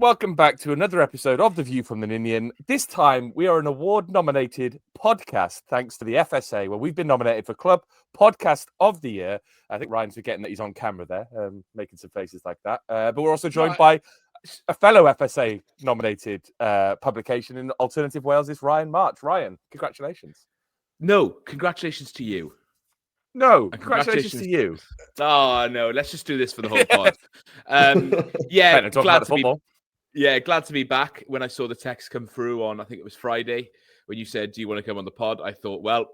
Welcome back to another episode of The View from the Ninian. This time, we are an award-nominated podcast, thanks to the FSA, where we've been nominated for Club Podcast of the Year. I think Ryan's forgetting that he's on camera there, making some faces like that. But we're also joined by a fellow FSA-nominated publication in Alternative Wales, is Ryan March. Ryan, congratulations. No, congratulations to you. No, congratulations to you. Oh, no, let's just do this for the whole pod. Yeah, glad to be back. When I saw the text come through on, I think it was Friday, when you said, do you want to come on the pod? I thought, well,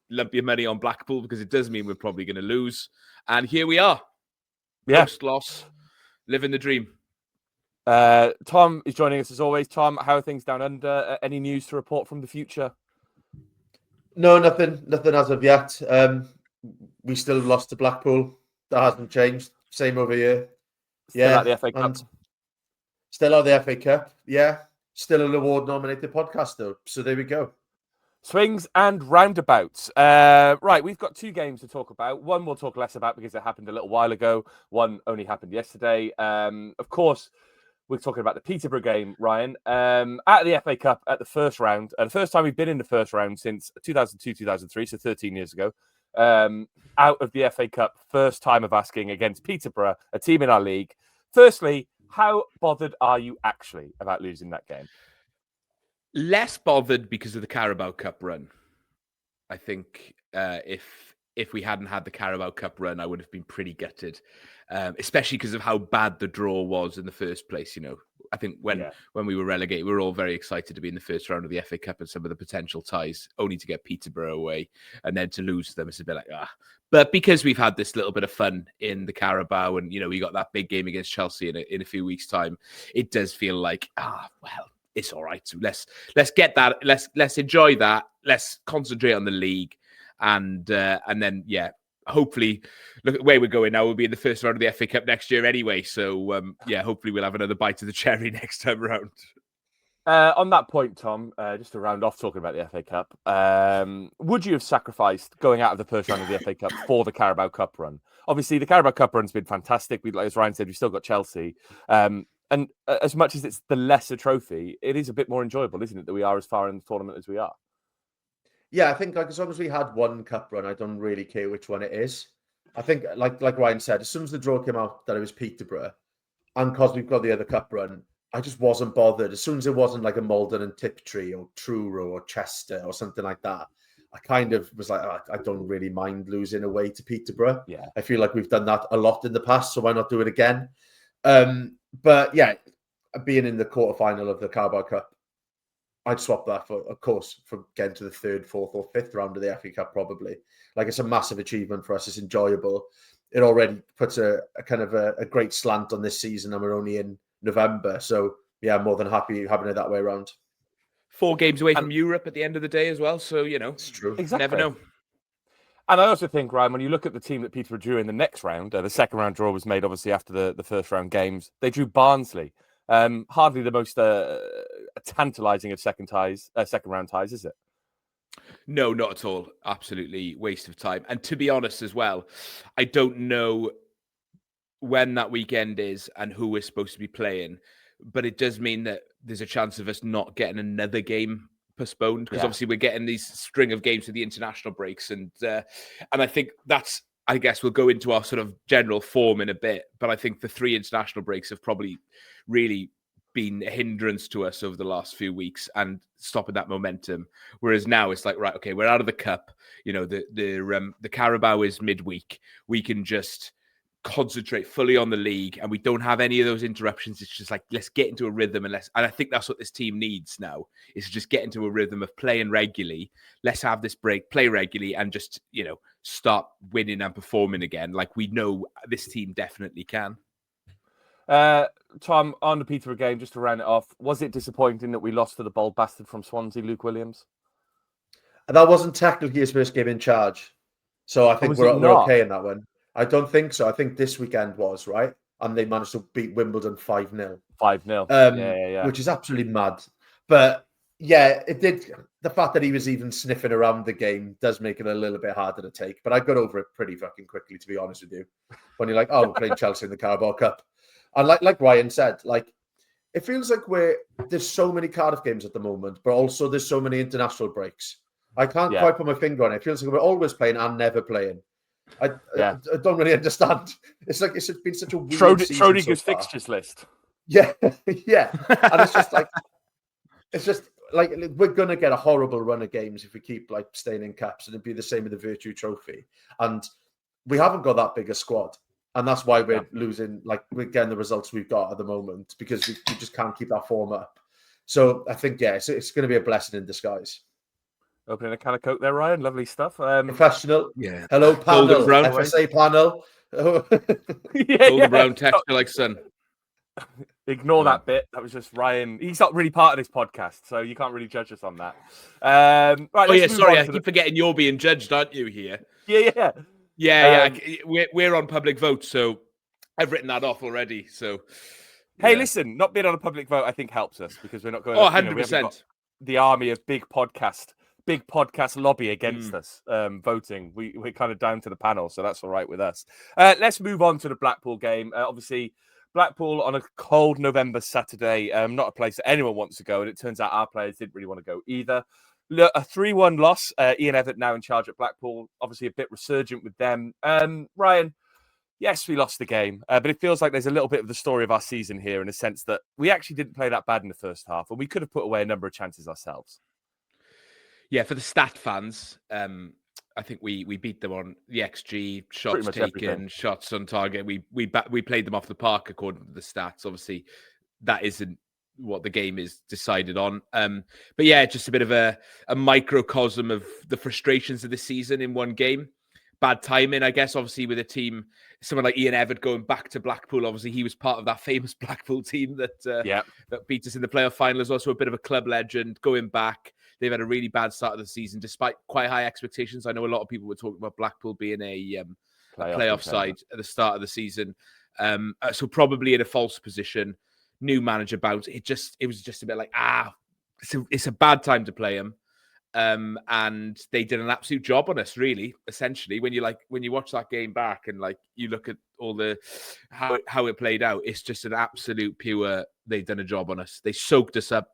lump your money on Blackpool because it does mean we're probably going to lose. And here we are. Yeah. Post-loss, living the dream. Tom is joining us as always. Tom, how are things down under? Any news to report from the future? No, nothing as of yet. We still lost to Blackpool. That hasn't changed. Same over here. Still at the FA Cup. Still at the FA Cup. Yeah. Still an award-nominated podcast, though. So there we go. Swings and roundabouts. Right, we've got two games to talk about. One we'll talk less about because it happened a little while ago. One only happened yesterday. Of course, we're talking about the Peterborough game, Ryan. At the FA Cup at the first round. The first time we've been in the first round since 2002-2003, so 13 years ago. Out of the FA Cup, first time of asking against Peterborough, a team in our league. Firstly, how bothered are you actually about losing that game? Less bothered because of the Carabao Cup run. I think if we hadn't had the Carabao Cup run, I would have been pretty gutted, especially because of how bad the draw was in the first place. You know, I think when we were relegated, we were all very excited to be in the first round of the FA Cup and some of the potential ties, only to get Peterborough away and then to lose to them. It's a bit like, But because we've had this little bit of fun in the Carabao and, you know, we got that big game against Chelsea in a few weeks' time, it does feel like, well, it's all right. So let's get that. Let's enjoy that. Let's concentrate on the league. And then, hopefully, look at the way we're going now. We'll be in the first round of the FA Cup next year anyway. So, hopefully we'll have another bite of the cherry next time around. On that point, Tom, just to round off talking about the FA Cup, would you have sacrificed going out of the first round of the FA Cup for the Carabao Cup run? Obviously, the Carabao Cup run's been fantastic. As Ryan said, we've still got Chelsea. And as much as it's the lesser trophy, it is a bit more enjoyable, isn't it, that we are as far in the tournament as we are? Yeah, I think as long as we had one cup run, I don't really care which one it is. I think, like Ryan said, as soon as the draw came out that it was Peterborough, and because we've got the other cup run, I just wasn't bothered. As soon as it wasn't like a Malden and Tiptree or Truro or Chester or something like that, I kind of was like, I don't really mind losing away to Peterborough. Yeah, I feel like we've done that a lot in the past, so why not do it again? But yeah, being in the quarterfinal of the Carabao Cup, I'd swap that for getting to the third, fourth, or fifth round of the FA Cup, probably. Like, it's a massive achievement for us. It's enjoyable. It already puts a kind of a great slant on this season, and we're only in November. So, yeah, I'm more than happy having it that way around. 4 games away from Europe at the end of the day as well. So, you know, it's true. Exactly. Never know. And I also think, Ryan, when you look at the team that Peterborough drew in the next round, the second round draw was made obviously after the first round games. They drew Barnsley. Hardly the most tantalising of second round ties, is it? No, not at all. Absolutely waste of time. And to be honest as well, I don't know when that weekend is and who we're supposed to be playing, but it does mean that there's a chance of us not getting another game postponed because obviously we're getting these string of games with the international breaks, and I think that's, I guess we'll go into our sort of general form in a bit, but I think the 3 international breaks have probably really been a hindrance to us over the last few weeks and stopping that momentum. Whereas now it's like, right, okay, we're out of the cup. You know, the Carabao is midweek. We can just concentrate fully on the league and we don't have any of those interruptions. It's just like, let's get into a rhythm and I think that's what this team needs now, is just get into a rhythm of playing regularly. Let's have this break, play regularly, and just, you know, start winning and performing again like we know this team definitely can. Tom, on the Peterborough game, just to round it off, was it disappointing that we lost to the bold bastard from Swansea, Luke Williams? That wasn't technically his first game in charge, so I think we're okay in that one. I don't think so. I think this weekend was, right? And they managed to beat Wimbledon 5-0. 5-0. Yeah. Which is absolutely mad. But yeah, it did. The fact that he was even sniffing around the game does make it a little bit harder to take. But I got over it pretty fucking quickly, to be honest with you. When you're like, oh, we're playing Chelsea in the Carabao Cup. And like Ryan said, like, it feels like there's so many Cardiff games at the moment, but also there's so many international breaks. I can't quite put my finger on it. It feels like we're always playing and never playing. I don't really understand. It's like it's been such a weird season Schrodinger's so far. fixtures list. Yeah, yeah. And it's just like we're gonna get a horrible run of games if we keep like staying in caps, and it'd be the same with the Virtue Trophy. And we haven't got that big a squad, and that's why we're losing. Like we're getting the results we've got at the moment because we just can't keep that form up. So I think it's going to be a blessing in disguise. Opening a can of Coke there, Ryan. Lovely stuff. Professional. Yeah. Hello, panel. Golden brown. FSA panel. Golden brown texture like sun. Ignore that bit. That was just Ryan. He's not really part of this podcast, so you can't really judge us on that. Right. Sorry. I keep forgetting you're being judged, aren't you? Here. Yeah. We're on public vote, so I've written that off already. So, hey, listen, not being on a public vote, I think helps us because we're not going. 100%. The army of big podcast lobby against us voting. We're kind of down to the panel, so that's all right with us. Let's move on to the Blackpool game. Obviously, Blackpool on a cold November Saturday, not a place that anyone wants to go, and it turns out our players didn't really want to go either. A 3-1 loss. Ian Evatt now in charge at Blackpool. Obviously, a bit resurgent with them. Ryan, yes, we lost the game, but it feels like there's a little bit of the story of our season here in a sense that we actually didn't play that bad in the first half, and we could have put away a number of chances ourselves. Yeah, for the stat fans, I think we beat them on the XG, shots taken, everything. Shots on target. We played them off the park according to the stats. Obviously, that isn't what the game is decided on. But yeah, just a bit of a microcosm of the frustrations of the season in one game. Bad timing, I guess, obviously, with a team, someone like Ian Evatt going back to Blackpool. Obviously, he was part of that famous Blackpool team that beat us in the playoff final as well. So a bit of a club legend going back. They've had a really bad start of the season, despite quite high expectations. I know a lot of people were talking about Blackpool being a playoff side at the start of the season. So probably in a false position. New manager bounce. It was just a bit like, it's a bad time to play them. And they did an absolute job on us, really, essentially. When you watch that game back and like you look at all the how it played out, it's just an absolute pure, they've done a job on us. They soaked us up.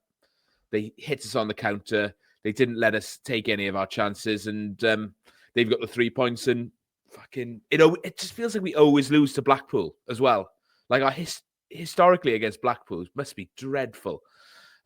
They hit us on the counter. They didn't let us take any of our chances, and they've got the 3 points. And fucking, it just feels like we always lose to Blackpool as well. Like our historically against Blackpool must be dreadful.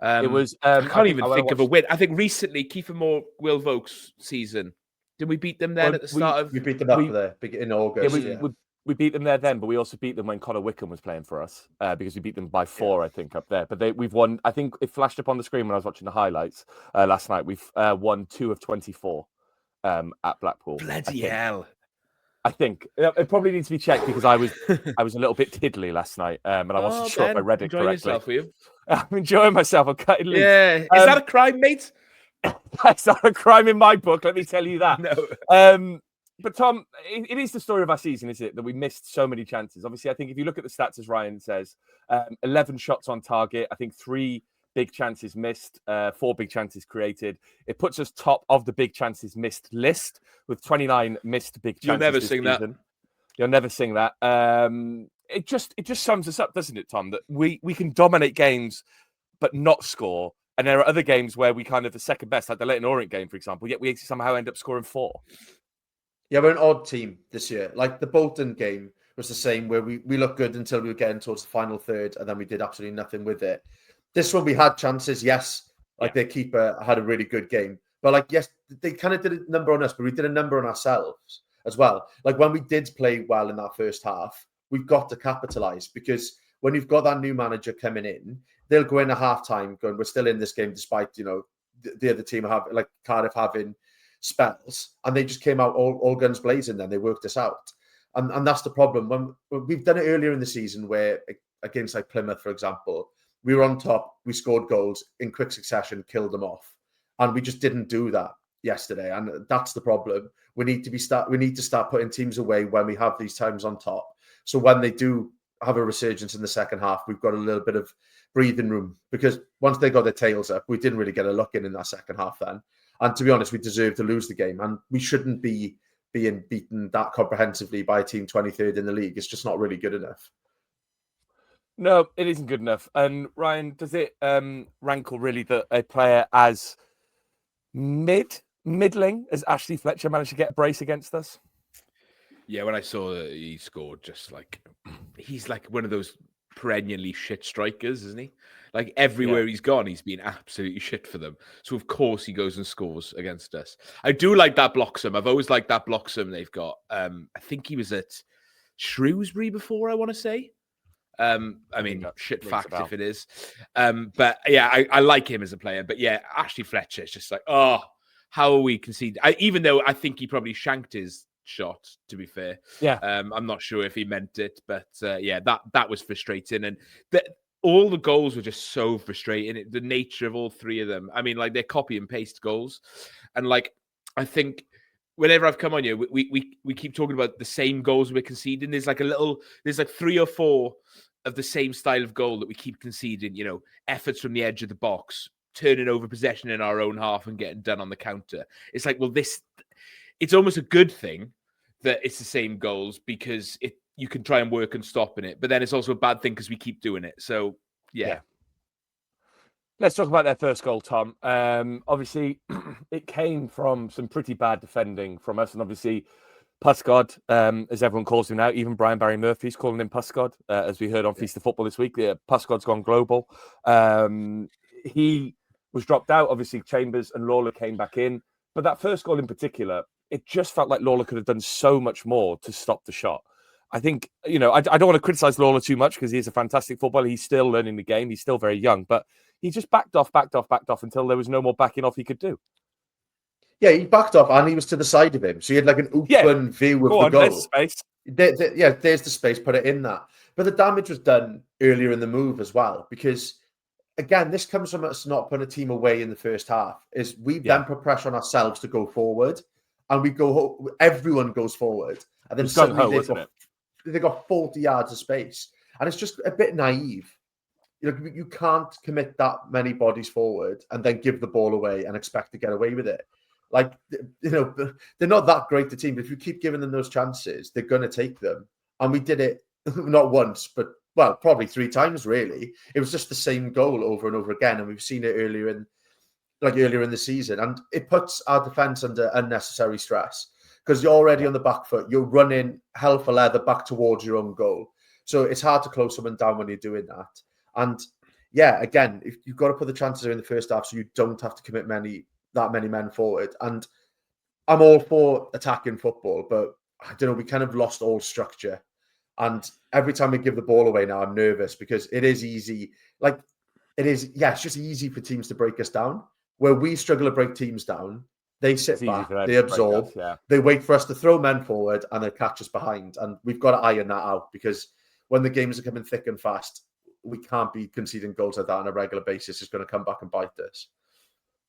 It was. I can't even think of a win. I think recently, Kiefer Moore, Will Vokes season. Did we beat them then at the start of? We beat them up there in August. We beat them there then, but we also beat them when Connor Wickham was playing for us because we beat them by 4, I think, up there. But we've won. I think it flashed up on the screen when I was watching the highlights last night. We've won 2 of 24 at Blackpool. Bloody hell! I think it probably needs to be checked because I was a little bit tiddly last night, and I wasn't sure if I read it correctly. Yourself, were you? I'm enjoying myself. I'm cutting loose. Yeah, is that a crime, mate? That's not a crime in my book. Let me tell you that. No. But Tom, it is the story of our season, is it? That we missed so many chances. Obviously, I think if you look at the stats, as Ryan says, 11 shots on target. I think 3 big chances missed, 4 big chances created. It puts us top of the big chances missed list with 29 missed big chances. You'll never sing that. You'll never sing that. It just sums us up, doesn't it, Tom? That we can dominate games but not score. And there are other games where we kind of the second best, like the Leyton Orient game, for example, yet we somehow end up scoring 4. Yeah, we're an odd team this year. Like the Bolton game was the same, where we looked good until we were getting towards the final third, and then we did absolutely nothing with it. This one, we had chances, yes. Like their keeper had a really good game. But like, yes, they kind of did a number on us, but we did a number on ourselves as well. Like when we did play well in that first half, we've got to capitalise, because when you've got that new manager coming in, they'll go in at half-time going, we're still in this game despite, the other team like Cardiff having spells, and they just came out all guns blazing. Then they worked us out, and that's the problem. When we've done it earlier in the season, where against like Plymouth, for example, we were on top, we scored goals in quick succession, killed them off, and we just didn't do that yesterday. And that's the problem. We need to start putting teams away when we have these times on top. So when they do have a resurgence in the second half, we've got a little bit of breathing room, because once they got their tails up, we didn't really get a look in that second half then. And to be honest, we deserve to lose the game, and we shouldn't be being beaten that comprehensively by a team 23rd in the league. It's just not really good enough. No, it isn't good enough. And Ryan, does it rankle really that a player as middling as Ashley Fletcher managed to get a brace against us? Yeah, when I saw that he scored, just like he's like one of those perennially shit strikers, isn't he? Like everywhere he's gone, he's been absolutely shit for them. So of course he goes and scores against us. I do like that Bloxham. I've always liked that Bloxham they've got. I think he was at Shrewsbury before, I want to say. I mean, shit fact if it is. But yeah, I like him as a player. But yeah, Ashley Fletcher is just like, oh, how are we conceding? Even though I think he probably shanked his shot, to be fair. Yeah. I'm not sure if he meant it, but yeah, that was frustrating. And all the goals were just so frustrating. The nature of all three of them. I mean, like they're copy and paste goals. And like, I think whenever I've come on here, we keep talking about the same goals we're conceding. There's like 3 or 4 of the same style of goal that we keep conceding, you know, efforts from the edge of the box, turning over possession in our own half and getting done on the counter. It's like, well, it's almost a good thing that it's the same goals because you can try and work on stopping it. But then it's also a bad thing because we keep doing it. So, yeah. Let's talk about their first goal, Tom. Obviously, it came from some pretty bad defending from us. And obviously, Puscod, as everyone calls him now, even Brian Barry Murphy's calling him Puscod, as we heard on Feast of Football this week. Puscod's gone global. He was dropped out. Obviously, Chambers and Lawler came back in. But that first goal in particular, it just felt like Lawler could have done so much more to stop the shot. I think, you know, I don't want to criticize Lawler too much because he's a fantastic footballer. He's still learning the game. He's still very young. But he just backed off until there was no more backing off he could do. Yeah, he backed off and he was to the side of him. So he had like an open view of the goal. There's space. There's the space, put it in that. But the damage was done earlier in the move as well, because again, this comes from us not putting a team away in the first half. Is we then put pressure on ourselves to go forward, and everyone goes forward, and then suddenly they got 40 yards of space, and it's just a bit naive. You can't commit that many bodies forward and then give the ball away and expect to get away with it. Like, you know, they're not that great a team. But if you keep giving them those chances, they're going to take them. And we did it not once, but, well, probably 3 times, really. It was just the same goal over and over again. And we've seen it earlier in the season. And it puts our defence under unnecessary stress because you're already on the back foot. You're running hell for leather back towards your own goal. So it's hard to close someone down when you're doing that. And, yeah, again, if you've got to put the chances in the first half so you don't have to commit that many men forward. And I'm all for attacking football, but I don't know, we kind of lost all structure. And every time we give the ball away now, I'm nervous because it is easy. Like, it's just easy for teams to break us down. Where we struggle to break teams down, they sit back, they absorb, they wait for us to throw men forward and they catch us behind. And we've got to iron that out because when the games are coming thick and fast, we can't be conceding goals like that on a regular basis. It's going to come back and bite us.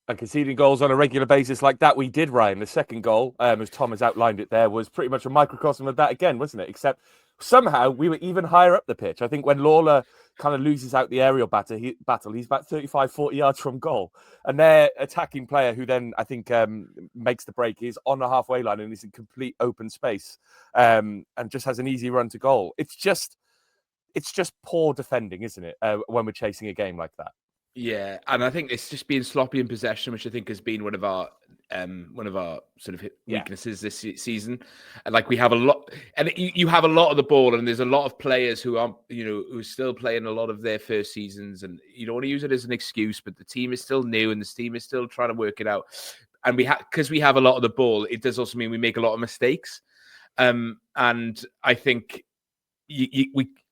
And conceding goals on a regular basis like that, we did, Ryan. The second goal, as Tom has outlined it there, was pretty much a microcosm of that again, wasn't it? Except somehow we were even higher up the pitch. I think when Lawler kind of loses out the aerial battle, he's about 35, 40 yards from goal. And their attacking player, who then I think makes the break, is on the halfway line and is in complete open space and just has an easy run to goal. It's just poor defending, isn't it, when we're chasing a game like that? Yeah, and I think it's just being sloppy in possession, which I think has been one of our sort of weaknesses this season. And like we have a lot, and you have a lot of the ball, and there's a lot of players who are who are still playing a lot of their first seasons, and you don't want to use it as an excuse, but the team is still new and the team is still trying to work it out. And because we have a lot of the ball, it does also mean we make a lot of mistakes. And I think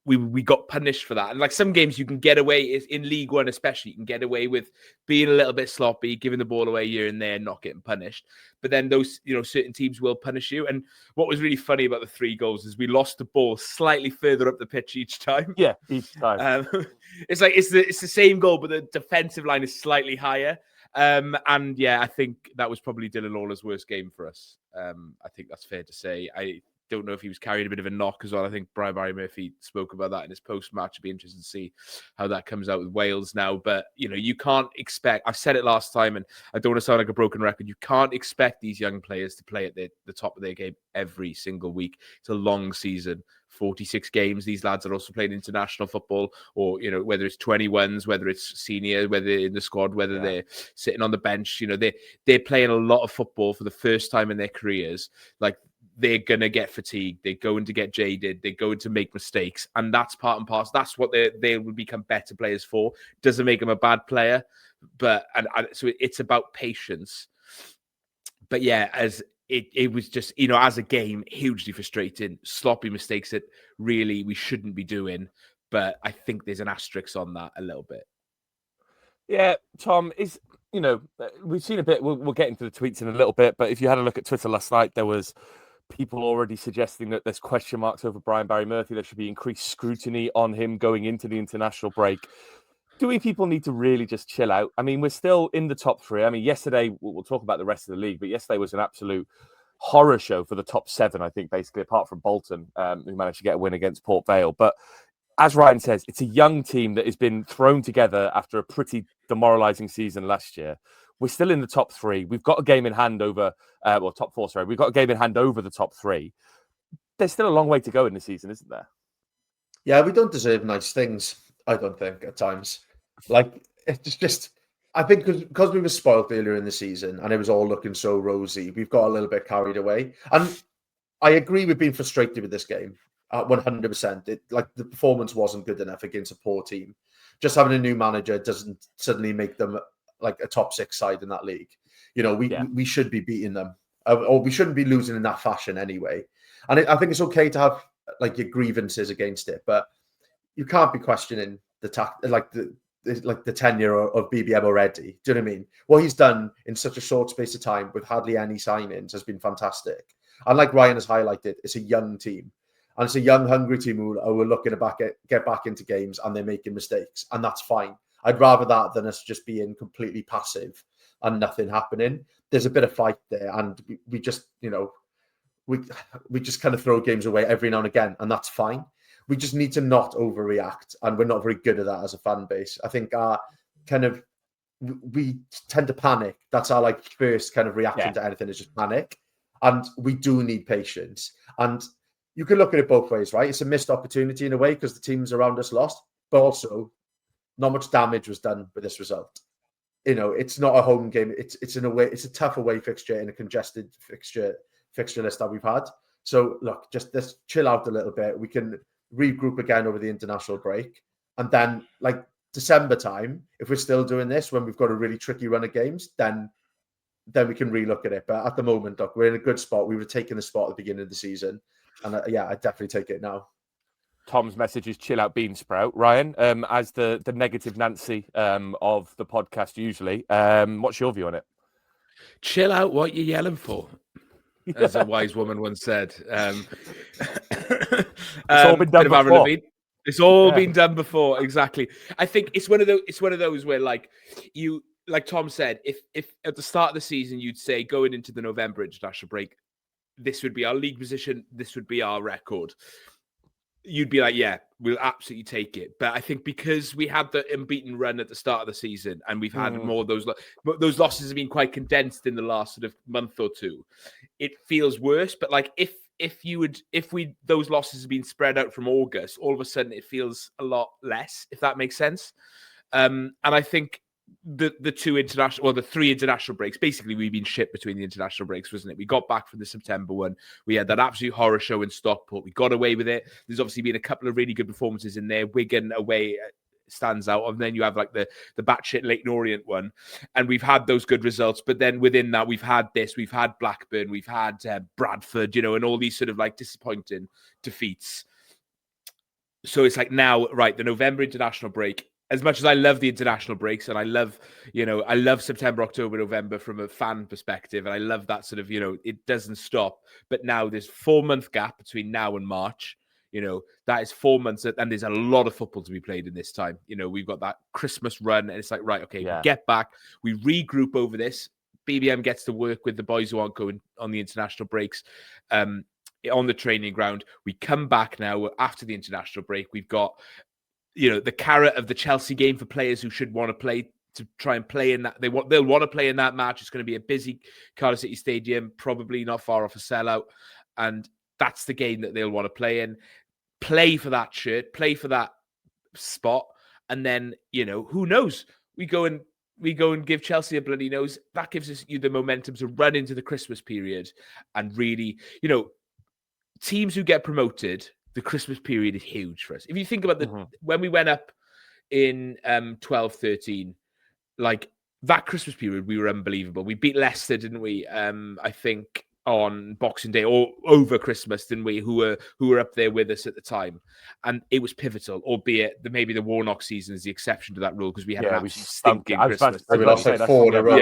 we got punished for that. And like some games you can get away, in League One especially, you can get away with being a little bit sloppy, giving the ball away here and there, not getting punished. But then those, certain teams will punish you. And what was really funny about the 3 goals is we lost the ball slightly further up the pitch each time. Yeah, each time. It's like it's the same goal, but the defensive line is slightly higher. And yeah, I think that was probably Dylan Lawler's worst game for us. I think that's fair to say. I don't know if he was carrying a bit of a knock as well. I think Brian Barry Murphy spoke about that in his post-match. It'd be interesting to see how that comes out with Wales now. But, you can't expect, I've said it last time, and I don't want to sound like a broken record, you can't expect these young players to play at the top of their game every single week. It's a long season 46 games. These lads are also playing international football, or, you know, whether it's 21s, whether it's senior, whether they're in the squad, whether they're sitting on the bench, you know, they're playing a lot of football for the first time in their careers. Like, they're going to get fatigued. They're going to get jaded. They're going to make mistakes. And that's part and parcel. That's what they will become better players for. Doesn't make them a bad player. But so it's about patience. But yeah, it was just, you know, as a game, hugely frustrating. Sloppy mistakes that really we shouldn't be doing. But I think there's an asterisk on that a little bit. Yeah, Tom, you know, we've seen a bit. We'll get into the tweets in a little bit. But if you had a look at Twitter last night, there was people already suggesting that there's question marks over Brian Barry Murphy. There should be increased scrutiny on him going into the international break. Do we people need to really just chill out? I mean, we're still in the top 3. I mean, yesterday, we'll talk about the rest of the league, but yesterday was an absolute horror show for the top 7, I think, basically, apart from Bolton, who managed to get a win against Port Vale. But as Ryan says, it's a young team that has been thrown together after a pretty demoralising season last year. We're still in the top 3. We've got a game in hand over, top 4, sorry. We've got a game in hand over the top 3. There's still a long way to go in the season, isn't there? Yeah, we don't deserve nice things, I don't think, at times. Like, it's just, I think because we were spoiled earlier in the season and it was all looking so rosy, we've got a little bit carried away. And I agree with being frustrated with this game, 100%. Like, the performance wasn't good enough against a poor team. Just having a new manager doesn't suddenly make them like a top 6 side in that league. You know, we should be beating them, or we shouldn't be losing in that fashion anyway. And I think it's okay to have like your grievances against it, but you can't be questioning the tenure of BBM already. Do you know what I mean? What he's done in such a short space of time with hardly any signings has been fantastic. And like Ryan has highlighted, it's a young team. And it's a young, hungry team who are looking to get back into games, and they're making mistakes. And that's fine. I'd rather that than us just being completely passive and nothing happening. There's a bit of fight there. And we just, you know, we just kind of throw games away every now and again. And that's fine. We just need to not overreact. And we're not very good at that as a fan base. I think we tend to panic. That's our like first kind of reaction to anything, is just panic. And we do need patience. And you can look at it both ways, right? It's a missed opportunity in a way because the teams around us lost, but also not much damage was done with this result. You know, it's not a home game. It's in a way, it's a tough away fixture in a congested fixture list that we've had. So look, just let's chill out a little bit. We can regroup again over the international break. And then like December time, if we're still doing this when we've got a really tricky run of games, then we can relook at it. But at the moment, look, we're in a good spot. We were taking the spot at the beginning of the season. And I definitely take it now. Tom's message is chill out, bean sprout. Ryan, as the negative Nancy of the podcast usually, what's your view on it? Chill out, what you're yelling for, as a wise woman once said. It's all been done before. It's all been done before, exactly. I think it's one of those where, like Tom said, if at the start of the season you'd say going into the November international break, this would be our league position, this would be our record, you'd be like, yeah, we'll absolutely take it. But I think because we had the unbeaten run at the start of the season and we've had more of those losses have been quite condensed in the last sort of month or two, it feels worse. But like if those losses have been spread out from August, all of a sudden it feels a lot less, if that makes sense. And I think the 3 international breaks, basically we've been shit between the international breaks, wasn't it? We got back from the September one. We had that absolute horror show in Stockport. We got away with it. There's obviously been a couple of really good performances in there. Wigan away stands out. And then you have like the batshit Leighton Orient one. And we've had those good results. But then within that, we've had Blackburn, we've had Bradford, you know, and all these sort of like disappointing defeats. So it's like now, right, the November international break, as much as I love the international breaks and I love September, October, November from a fan perspective, and I love that sort of, you know, it doesn't stop. But now there's 4-month gap between now and March. You know, that is 4 months, and there's a lot of football to be played in this time. You know, we've got that Christmas run, and it's like, right, okay, we get back, we regroup over this. BBM gets to work with the boys who aren't going on the international breaks on the training ground. We come back now after the international break. We've got, you know, the carrot of the Chelsea game for players who should want to play, to try and play in that. They'll want to play in that match. It's going to be a busy Cardiff City Stadium, probably not far off a sellout. And that's the game that they'll want to play in. play for that shirt, play for that spot, and then, you know, who knows? We go and give Chelsea a bloody nose. That gives us the momentum to run into the Christmas period and really, you know, teams who get promoted, the Christmas period is huge for us. If you think about when we went up in 12-13, like that Christmas period, we were unbelievable. We beat Leicester, didn't we? I think on Boxing Day or over Christmas, didn't we? Who were up there with us at the time, and it was pivotal. Albeit maybe the Warnock season is the exception to that rule because we had an absolute stinking Christmas. We lost like 4 in a row.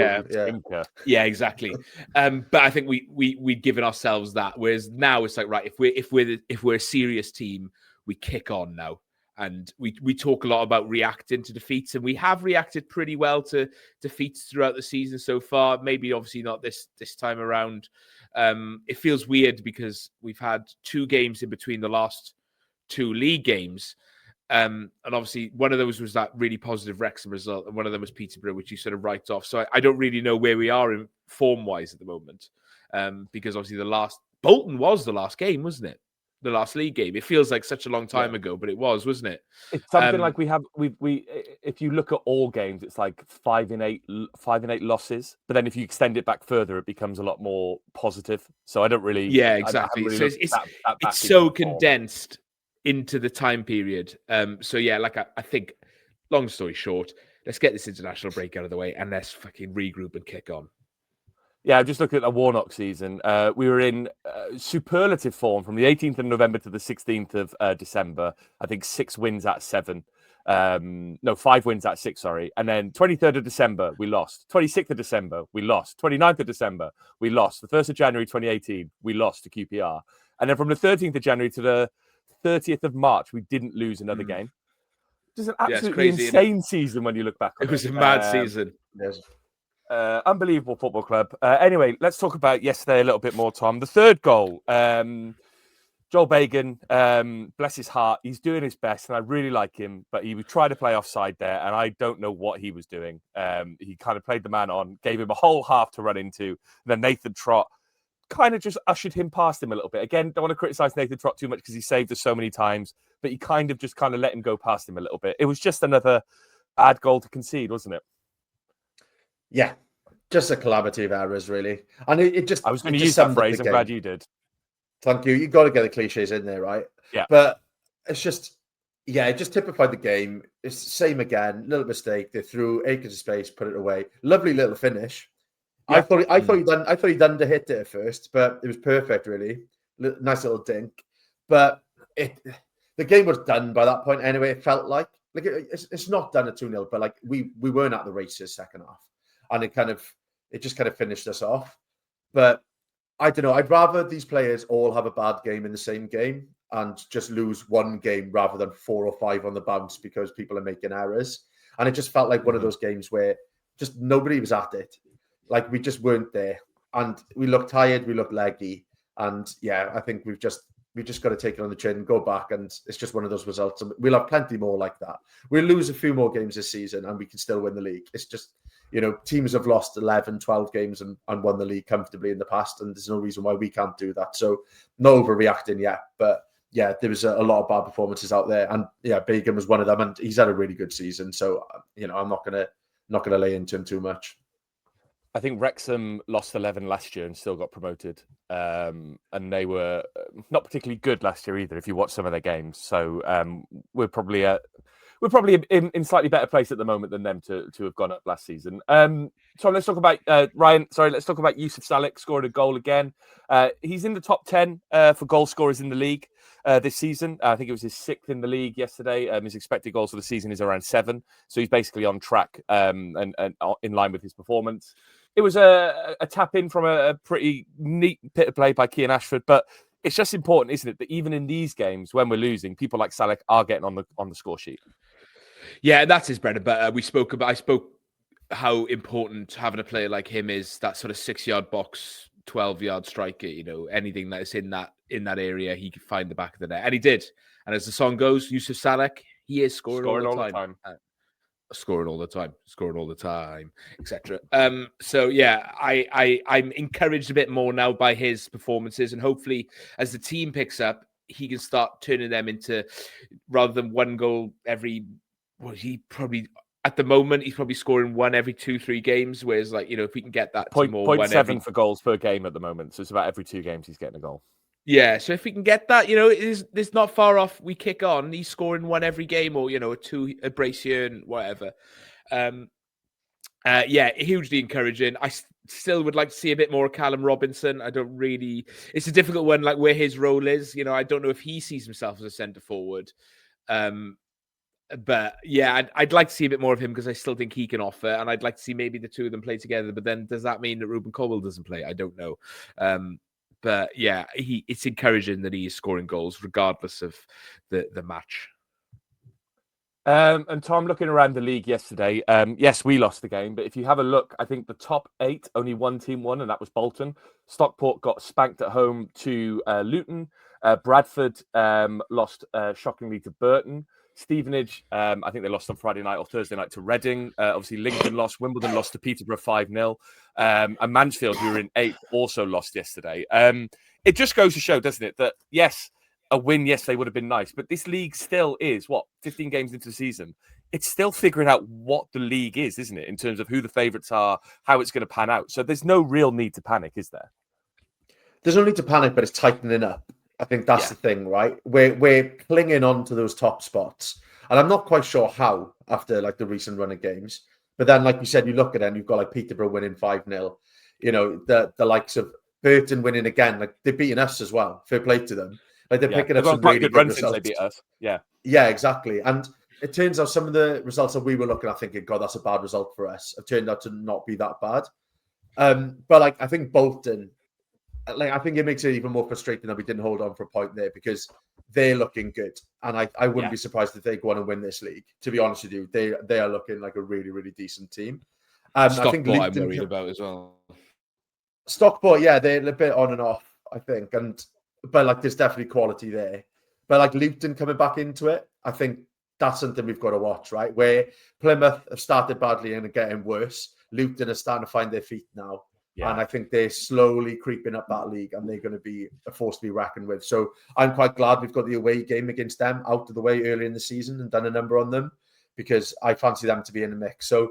Yeah, exactly. But I think we'd given ourselves that. Whereas now it's like, right, if we're a serious team, we kick on now. And we talk a lot about reacting to defeats, and we have reacted pretty well to defeats throughout the season so far. Maybe obviously not this time around. It feels weird because we've had 2 games in between the last 2 league games. And obviously one of those was that really positive Wrexham result, and one of them was Peterborough, which you sort of write off. So I don't really know where we are in form-wise at the moment. Because obviously Bolton was the last game, wasn't it? The last league game. It feels like such a long time ago, but it was, wasn't it? It's something like we if you look at all games, it's like 5 in 8 losses. But then if you extend it back further, it becomes a lot more positive. So I don't really. Yeah, exactly. So it's so condensed into the time period. So yeah, like I think, long story short, let's get this international break out of the way and let's fucking regroup and kick on. Yeah, I'm just looking at the Warnock season. We were in superlative form from the 18th of November to the 16th of December. I think 6 wins out of 7. 5 wins out of 6, sorry. And then 23rd of December, we lost. 26th of December, we lost. 29th of December, we lost. The 1st of January 2018, we lost to QPR. And then from the 13th of January to the 30th of March, we didn't lose another game. Just an absolutely insane season when you look back on it. It was a mad season. Yes. Unbelievable football club. Anyway, let's talk about yesterday a little bit more, Tom. The third goal, Joel Bagan, bless his heart, he's doing his best, and I really like him, but he would try to play offside there, and I don't know what he was doing. He kind of played the man on, gave him a whole half to run into, and then Nathan Trott kind of just ushered him past him a little bit. Again, don't want to criticise Nathan Trott too much because he saved us so many times, but he kind of let him go past him a little bit. It was just another bad goal to concede, wasn't it? Yeah, just a calamity of errors, really. And it just... I was going to use that phrase. I'm glad you did. Thank you. You've got to get the cliches in there, right? Yeah. But it's just... Yeah, it just typified the game. It's the same again. Little mistake. They threw acres of space, put it away. Lovely little finish. Yeah. I thought he'd under hit it at first, but it was perfect, really. Nice little dink. But the game was done by that point anyway. It felt like it's not done at 2-0, but like we weren't at the races second half. And it just kind of finished us off. But I don't know. I'd rather these players all have a bad game in the same game and just lose one game rather than 4 or 5 on the bounce because people are making errors. And it just felt like one of those games where just nobody was at it. Like we just weren't there. And we looked tired, we looked leggy. And yeah, I think we've just got to take it on the chin, go back, and it's just one of those results. And we'll have plenty more like that. We'll lose a few more games this season and we can still win the league. It's just... teams have lost 11, 12 games and won the league comfortably in the past, and there's no reason why we can't do that. So, no overreacting yet. But, yeah, there was a lot of bad performances out there. And, yeah, Bagan was one of them, and he's had a really good season. So, I'm not gonna lay into him too much. I think Wrexham lost 11 last year and still got promoted. And they were not particularly good last year either, if you watch some of their games. So, we're probably in slightly better place at the moment than them to have gone up last season. So let's talk about Ryan. Sorry, let's talk about Yusuf Salek scored a goal again. He's in the top 10 for goal scorers in the league this season. I think it was his 6th in the league yesterday. His expected goals for the season is around 7. So he's basically on track and in line with his performance. It was a tap in from a pretty neat bit of play by Kean Ashford, but it's just important, isn't it, that even in these games when we're losing, people like Salek are getting on the score sheet. Yeah, that's his bread and butter. I spoke how important having a player like him is, that sort of 6-yard box, 12-yard striker. Anything that is in that area, he could find the back of the net, and he did. And as the song goes, Yusuf Salek, he is scoring all the time. Scoring all the time, etc. So yeah, I'm encouraged a bit more now by his performances, and hopefully, as the team picks up, he can start turning them into, rather than one goal every, well, he probably, at the moment, he's probably scoring one every 2-3 games. Whereas, like, if we can get that to more 0.7 for goals per game at the moment. So it's about every 2 games he's getting a goal. Yeah, so if we can get that, it's not far off. We kick on, he's scoring one every game, or a brace here and whatever. Hugely encouraging. I still would like to see a bit more of Callum Robinson. I don't really. It's a difficult one, like where his role is. I don't know if he sees himself as a centre forward. But yeah, I'd like to see a bit more of him because I still think he can offer, and I'd like to see maybe the two of them play together. But then, does that mean that Ruben Colwell doesn't play? I don't know. But yeah, it's encouraging that he is scoring goals regardless of the match. And Tom, looking around the league yesterday, yes, we lost the game, but if you have a look, I think the top 8, only one team won, and that was Bolton. Stockport got spanked at home to Luton. Bradford lost shockingly to Burton. Stevenage, I think they lost on Friday night or Thursday night to Reading. Obviously, Lincoln lost. Wimbledon lost to Peterborough 5-0. And Mansfield, who were in 8th, also lost yesterday. It just goes to show, doesn't it, that yes, a win yesterday would have been nice, but this league still is, 15 games into the season? It's still figuring out what the league is, isn't it, in terms of who the favourites are, how it's going to pan out. So there's no real need to panic, is there? There's no need to panic, but it's tightening up. I think that's the thing, right? We're clinging on to those top spots. And I'm not quite sure how after like the recent run of games. But then, like you said, you look at it and you've got like Peterborough winning 5-0. The likes of Burton winning again. Like they're beating us as well. Fair play to them. Like they're picking up some really good runs results. Since they beat us. Yeah. Yeah, exactly. And it turns out some of the results that we were looking at thinking, God, that's a bad result for us, have turned out to not be that bad. But like I think Bolton, I think it makes it even more frustrating that we didn't hold on for a point there because they're looking good. And I wouldn't be surprised if they go on and win this league. To be honest with you, they are looking like a really, really decent team. Stockport, I think I'm worried about as well. Stockport, yeah, they're a bit on and off, I think. But like there's definitely quality there. But like Luton coming back into it, I think that's something we've got to watch, right? Where Plymouth have started badly and are getting worse. Luton are starting to find their feet now. Yeah. And I think they're slowly creeping up that league and they're going to be a force to be reckoned with. So I'm quite glad we've got the away game against them out of the way early in the season and done a number on them because I fancy them to be in the mix. So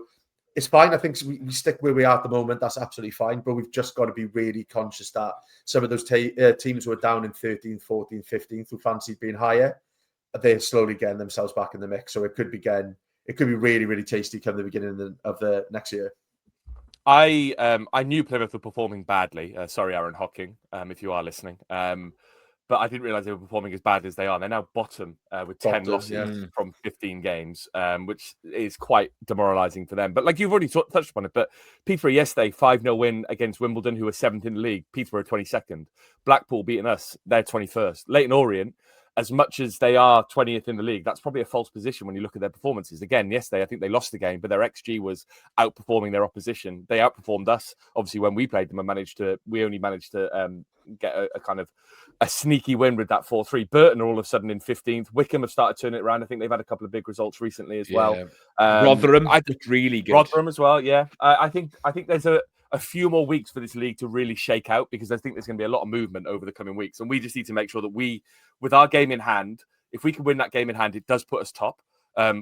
it's fine. I think we stick where we are at the moment. That's absolutely fine. But we've just got to be really conscious that some of those teams who are down in 13th, 14th, 15th who fancied being higher, they're slowly getting themselves back in the mix. So it could be really, really tasty come the beginning of the next year. I knew Plymouth were performing badly. Sorry, Aaron Hocking, if you are listening. But I didn't realise they were performing as bad as they are. They're now bottom with 10 losses from 15 games, which is quite demoralising for them. But like you've already touched upon it, but Peterborough yesterday, 5-0 win against Wimbledon, who were 7th in the league. Peterborough 22nd. Blackpool beating us, they're 21st. Leyton Orient, as much as they are 20th in the league, that's probably a false position when you look at their performances. Again, yesterday, I think they lost the game, but their XG was outperforming their opposition. They outperformed us. Obviously, when we played them, we only managed to get a kind of a sneaky win with that 4-3. Burton are all of a sudden in 15th. Wickham have started turning it around. I think they've had a couple of big results recently as well. Rotherham, really good. Rotherham as well, yeah. I think there's a few more weeks for this league to really shake out because I think there's going to be a lot of movement over the coming weeks. And we just need to make sure that we, with our game in hand, if we can win that game in hand, it does put us top,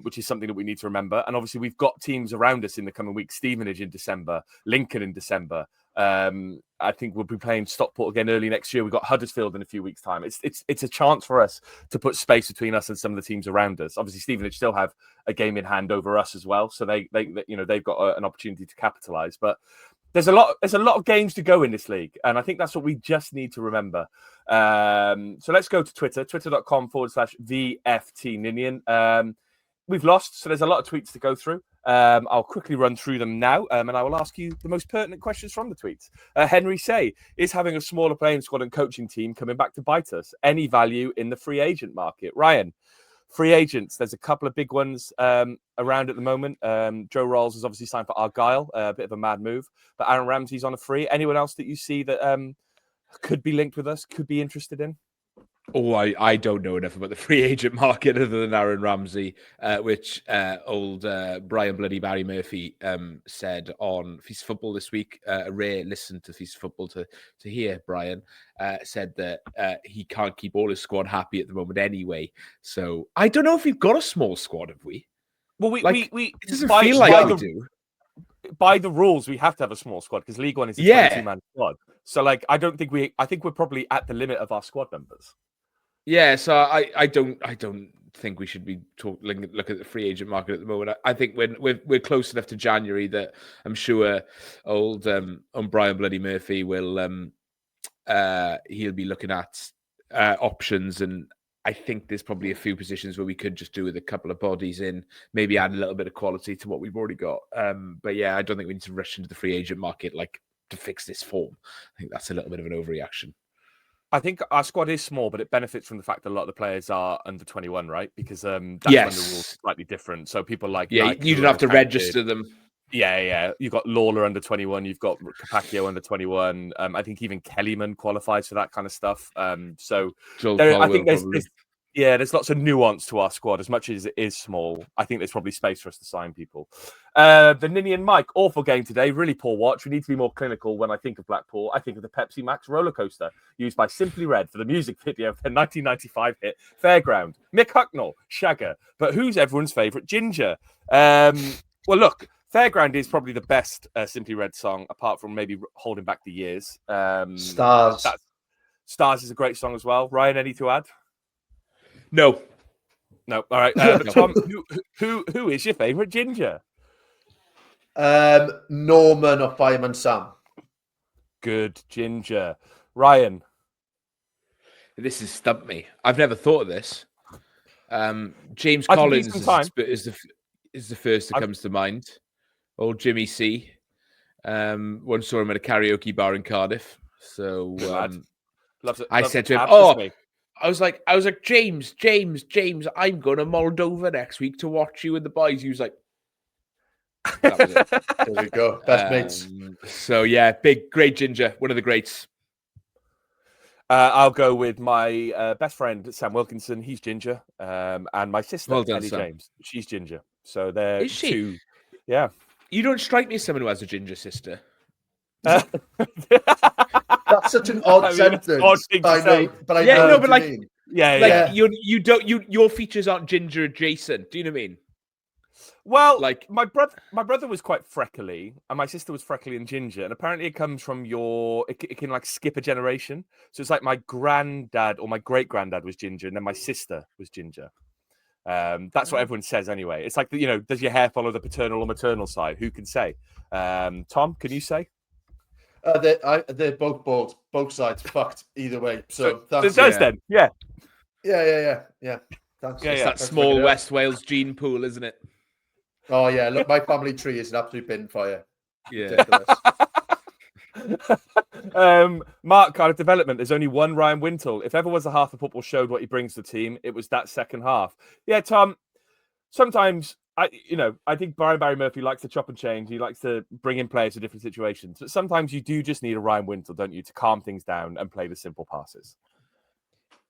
which is something that we need to remember. And obviously we've got teams around us in the coming weeks, Stevenage in December, Lincoln in December. I think we'll be playing Stockport again early next year. We've got Huddersfield in a few weeks' time. It's a chance for us to put space between us and some of the teams around us. Obviously, Stevenage still have a game in hand over us as well, so they've got an opportunity to capitalise. But there's a lot of games to go in this league, and I think that's what we just need to remember. So let's go to Twitter, twitter.com/VFT Ninian. We've lost, so there's a lot of tweets to go through. I'll quickly run through them now, and I will ask you the most pertinent questions from the tweets. Henry Say, is having a smaller playing squad and coaching team coming back to bite us? Any value in the free agent market? Ryan, free agents, there's a couple of big ones around at the moment. Joe Rolls has obviously signed for Argyle, a bit of a mad move, but Aaron Ramsey's on a free. Anyone else that you see that could be linked with us, could be interested in? Oh, I don't know enough about the free agent market other than Aaron Ramsey, which old Brian Bloody Barry Murphy said on Feast of Football this week. A rare listen to Feast of Football to hear Brian said that he can't keep all his squad happy at the moment anyway. So I don't know if we've got a small squad, have we? Well, It doesn't by, feel like by we the, do. By the rules, we have to have a small squad because League One is a Yeah. 22-man squad. So, like, I think we're probably at the limit of our squad numbers. Yeah, so I don't think we should be look at the free agent market at the moment. I think we're close enough to January that I'm sure old Brian Bloody Murphy will he'll be looking at options, and I think there's probably a few positions where we could just do with a couple of bodies in, maybe add a little bit of quality to what we've already got. But yeah, I don't think we need to rush into the free agent market like to fix this form. I think that's a little bit of an overreaction. I think our squad is small, but it benefits from the fact that a lot of the players are under 21, right? Because that's when the rules are slightly different. So people like Nike, you don't have to register them. Yeah. You've got Lawler under 21. You've got Capaccio under 21. I think even Kellyman qualifies for that kind of stuff. So I think there's lots of nuance to our squad. As much as it is small, I think there's probably space for us to sign people. The Ninian Mike, awful game today. Really poor watch. We need to be more clinical. When I think of Blackpool, I think of the Pepsi Max roller coaster used by Simply Red for the music video of their 1995 hit Fairground. Mick Hucknall, Shagger. But who's everyone's favourite ginger? Well, look, Fairground is probably the best Simply Red song, apart from maybe Holding Back the Years. Stars. Stars is a great song as well. Ryan, any to add? No. All right. Tom, who is your favourite ginger? Norman or Fireman Sam. Good ginger. Ryan. This has stumped me. I've never thought of this. James Collins is the first that comes to mind. Old Jimmy C. Once saw him at a karaoke bar in Cardiff. So I said to him, I was like, James, I'm going to Moldova next week to watch you and the boys. He was like, that was it. There we go. Best mates. So yeah, great ginger, one of the greats. I'll go with my best friend, Sam Wilkinson. He's ginger. And my sister, Ellie James. She's ginger. So they're two. Yeah. You don't strike me as someone who has a ginger sister. That's such an odd sentence. Odd thing to say. But I know what you mean. Yeah. Your features aren't ginger adjacent. Do you know what I mean? Well, like my brother was quite freckly, and my sister was freckly and ginger, and apparently it comes from it can like skip a generation. So it's like my granddad or my great granddad was ginger, and then my sister was ginger. That's what everyone says anyway. It's like does your hair follow the paternal or maternal side? Who can say? Tom, can you say? They're both bald, both sides fucked either way. So that's then. Yeah. That's that small West Wales gene pool, isn't it? Oh yeah, look, my family tree is an absolute bin fire. Yeah. Mark, Cardiff Development. There's only one Ryan Wintle. If ever was a half of football showed what he brings to the team, it was that second half. Yeah, Tom. Sometimes I think Brian Barry Murphy likes to chop and change. He likes to bring in players to different situations. But sometimes you do just need a Ryan Wintle, don't you, to calm things down and play the simple passes.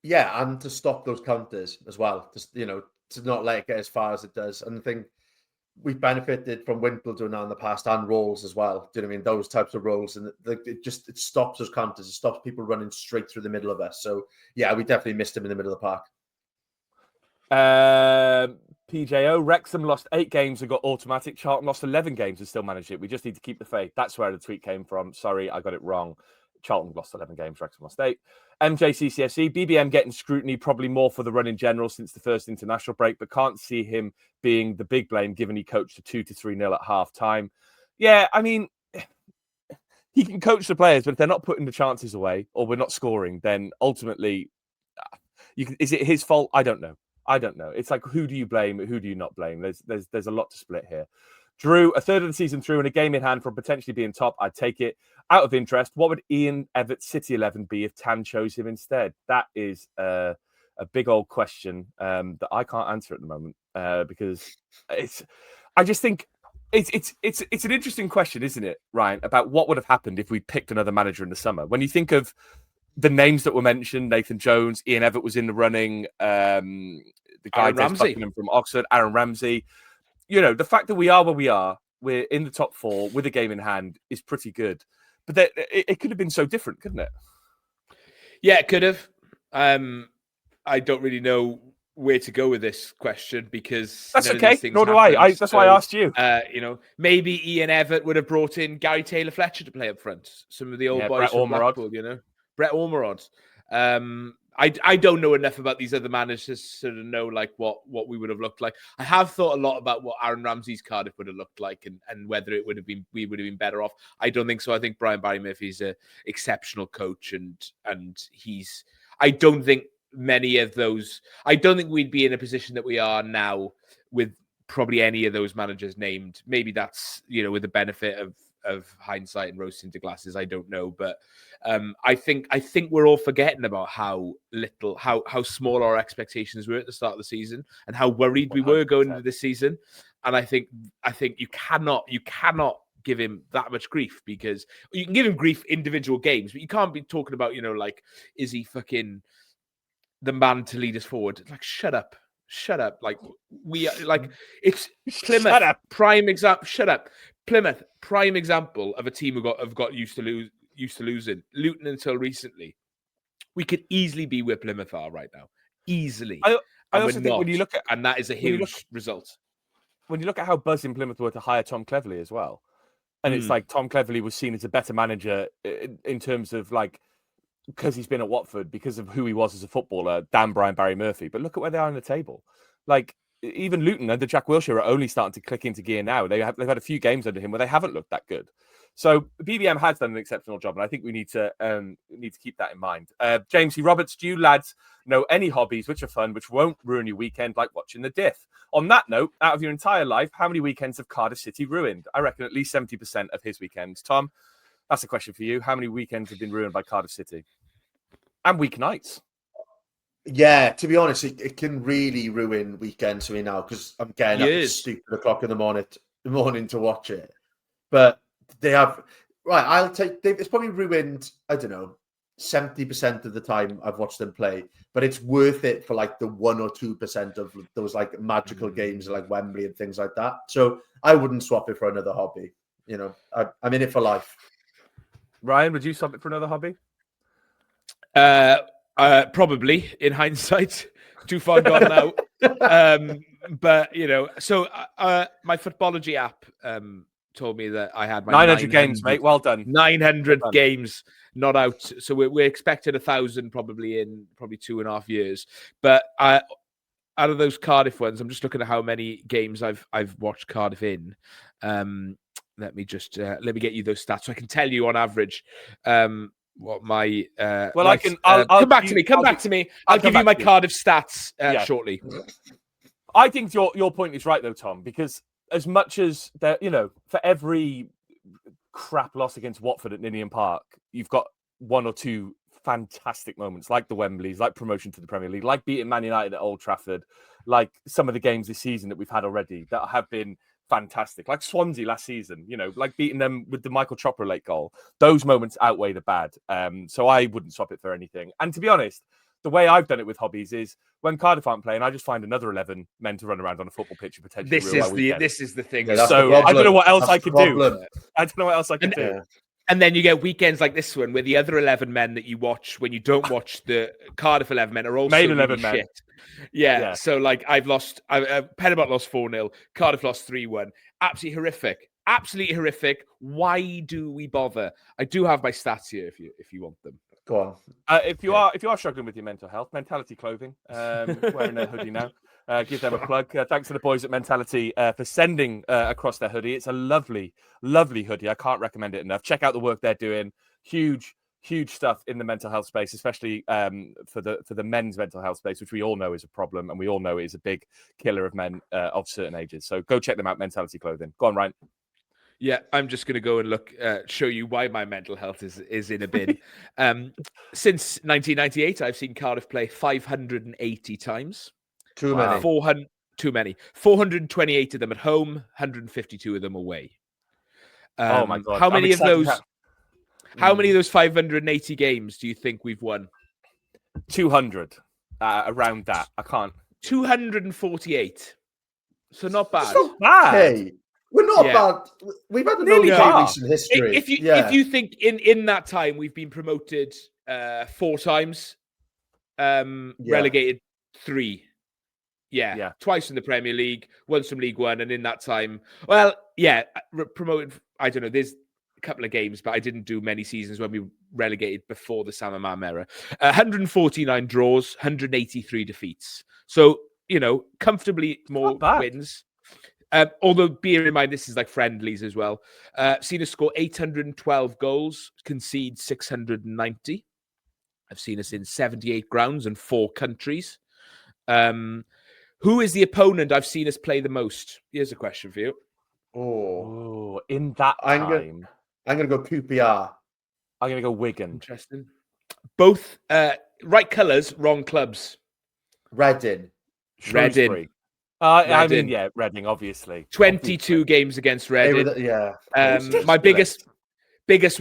Yeah, and to stop those counters as well. Just to not let it get as far as it does. And I think we've benefited from Wintle doing that in the past and rolls as well. Do you know what I mean? Those types of rolls, and it stops those counters. It stops people running straight through the middle of us. So yeah, we definitely missed him in the middle of the park. PJO, Wrexham lost 8 games and got automatic. Charlton lost 11 games and still managed it. We just need to keep the faith. That's where the tweet came from. Sorry, I got it wrong. Charlton lost 11 games, Wrexham lost 8. MJCCFC, BBM getting scrutiny, probably more for the run in general since the first international break, but can't see him being the big blame given he coached a 2-3-0 at half time. Yeah, I mean, he can coach the players, but if they're not putting the chances away or we're not scoring, then ultimately, is it his fault? I don't know. It's like, who do you blame? Who do you not blame? There's a lot to split here. Drew, a third of the season through and a game in hand from potentially being top, I'd take it. Out of interest, what would Ian Everett's City 11 be if Tan chose him instead? That is a big old question that I can't answer at the moment because I just think it's an interesting question, isn't it, Ryan, about what would have happened if we picked another manager in the summer. When you think of the names that were mentioned, Nathan Jones, Ian Evatt was in the running, the guy Buckingham from Oxford, Aaron Ramsey. You know, the fact that we are where we are, we're in the top 4 with a game in hand is pretty good. But it could have been so different, couldn't it? Yeah, it could have. I don't really know where to go with this question because that's okay. Nor do I. That's why I asked you. You know, maybe Ian Evatt would have brought in Gary Taylor-Fletcher to play up front. Some of the old boys from Blackpool, you know, Brett Ormerod. I don't know enough about these other managers to sort of know like what we would have looked like. I have thought a lot about what Aaron Ramsey's Cardiff would have looked like and whether we would have been better off. I don't think so. I think Brian Barry Murphy's an exceptional coach and he's. I don't think many of those. I don't think we'd be in a position that we are now with probably any of those managers named. Maybe that's, you know, with the benefit of hindsight and roasting to glasses. I don't know, but I think we're all forgetting about how small our expectations were at the start of the season and how worried we were going into this season. And I think you cannot give him that much grief because you can give him grief individual games, but you can't be talking about, you know, like, is he fucking the man to lead us forward? Like, shut up. Like, we are like, it's Plymouth prime example. Shut up. Plymouth prime example of a team who have got used to losing. Luton until recently. We could easily be where Plymouth are right now. Easily. I also think when you look at, and that is a huge result. When you look at how buzzing Plymouth were to hire Tom Cleverley as well. And it's like Tom Cleverley was seen as a better manager in terms of like, because he's been at Watford, because of who he was as a footballer, than Barry Murphy. But look at where they are in the table. Like, even Luton under Jack Wilshere are only starting to click into gear now. They've had a few games under him where they haven't looked that good. So BBM has done an exceptional job, and I think we need to keep that in mind. James C. Roberts, do you lads know any hobbies which are fun, which won't ruin your weekend, like watching the Diff? On that note, out of your entire life, how many weekends have Cardiff City ruined? I reckon at least 70% of his weekends. Tom, that's a question for you. How many weekends have been ruined by Cardiff City? And weeknights? Yeah, to be honest, it can really ruin weekends for me now because I'm getting up at stupid o'clock in the morning to watch it. But they have it's probably ruined, I don't know, 70% of the time I've watched them play, but it's worth it for like the 1 or 2% of those like magical games like Wembley and things like that. So I wouldn't swap it for another hobby. You know, I'm in it for life. Ryan, would you swap it for another hobby? Probably in hindsight, too far gone now. But you know, so my Footballogy app told me that I had my 900 games, mate. Well done. 900 games not out. So we're expecting 1,000 probably in 2.5 years. But out of those Cardiff ones, I'm just looking at how many games I've watched Cardiff in. Let me get you those stats so I can tell you on average what my I'll come back to me. I'll give you my Cardiff stats shortly. I think your point is right though, Tom, because as much as that, you know, for every crap loss against Watford at Ninian Park, you've got 1 or 2 fantastic moments, like the Wembleys, like promotion to the Premier League, like beating Man United at Old Trafford, like some of the games this season that we've had already that have been fantastic, like Swansea last season, you know, like beating them with the Michael Chopra late goal. Those moments outweigh the bad. So I wouldn't swap it for anything. And to be honest, the way I've done it with hobbies is when Cardiff aren't playing, I just find another 11 men to run around on a football pitch and potentially this is the thing. Yeah, so I don't know what else I could do. I don't know what else I could do. And then you get weekends like this one where the other 11 men that you watch when you don't watch the Cardiff 11 men are also made 11 men. Shit. Yeah. So like Peterborough lost 4-0, Cardiff lost 3-1. Absolutely horrific. Why do we bother? I do have my stats here if you want them. Go on. If you are struggling with your mental health, Mentality Clothing, wearing a hoodie now. Give them a plug. Thanks to the boys at Mentality for sending across their hoodie. It's a lovely, lovely hoodie. I can't recommend it enough. Check out the work they're doing. Huge stuff in the mental health space, especially for the men's mental health space, which we all know is a problem, and we all know is a big killer of men of certain ages. So go check them out, Mentality Clothing. Go on, Ryan. Yeah, I'm just going to go and show you why my mental health is in a bin. Since 1998, I've seen Cardiff play 580 times. Too many. 400, too many. 428 of them at home, 152 of them away. Oh my God. How many of those? How many of those 580 games do you think we've won? 200, around that. I can't. 248. So not bad. Okay. We're not Yeah. bad. We've had an Nearly okay par. recent history. If you think in that time we've been promoted 4 times, relegated 3. Yeah, twice in the Premier League, once from League One, and in that time, promoted. I don't know. There's a couple of games, but I didn't do many seasons when we relegated before the Sam Amam era. 149 draws, 183 defeats. So comfortably more wins. Although bear in mind this is like friendlies as well. Seen us score 812 goals, concede 690. I've seen us in 78 grounds and 4 countries. Who is the opponent I've seen us play the most? Here's a question for you. Oh, in that time. I'm going to go QPR. I'm going to go Wigan. Interesting. Both right colours, wrong clubs. Reading. Reading. Reading, obviously. 22 games against Reading. My biggest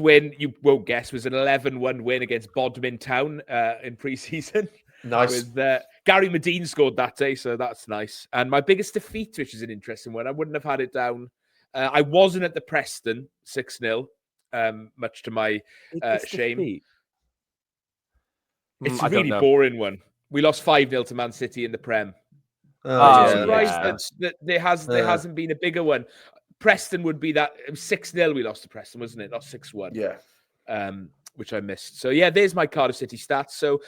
win, you won't guess, was an 11-1 win against Bodmin Town in pre-season. Nice. With Gary Medine scored that day, so that's nice. And my biggest defeat, which is an interesting one, I wouldn't have had it down. I wasn't at the Preston 6-0, much to my shame. Defeat? It's a really boring one. We lost 5-0 to Man City in the Prem. I'm surprised that there hasn't been a bigger one. Preston would be that. 6-0 we lost to Preston, wasn't it? Not 6-1. Yeah. Which I missed. So, yeah, there's my Cardiff City stats. So,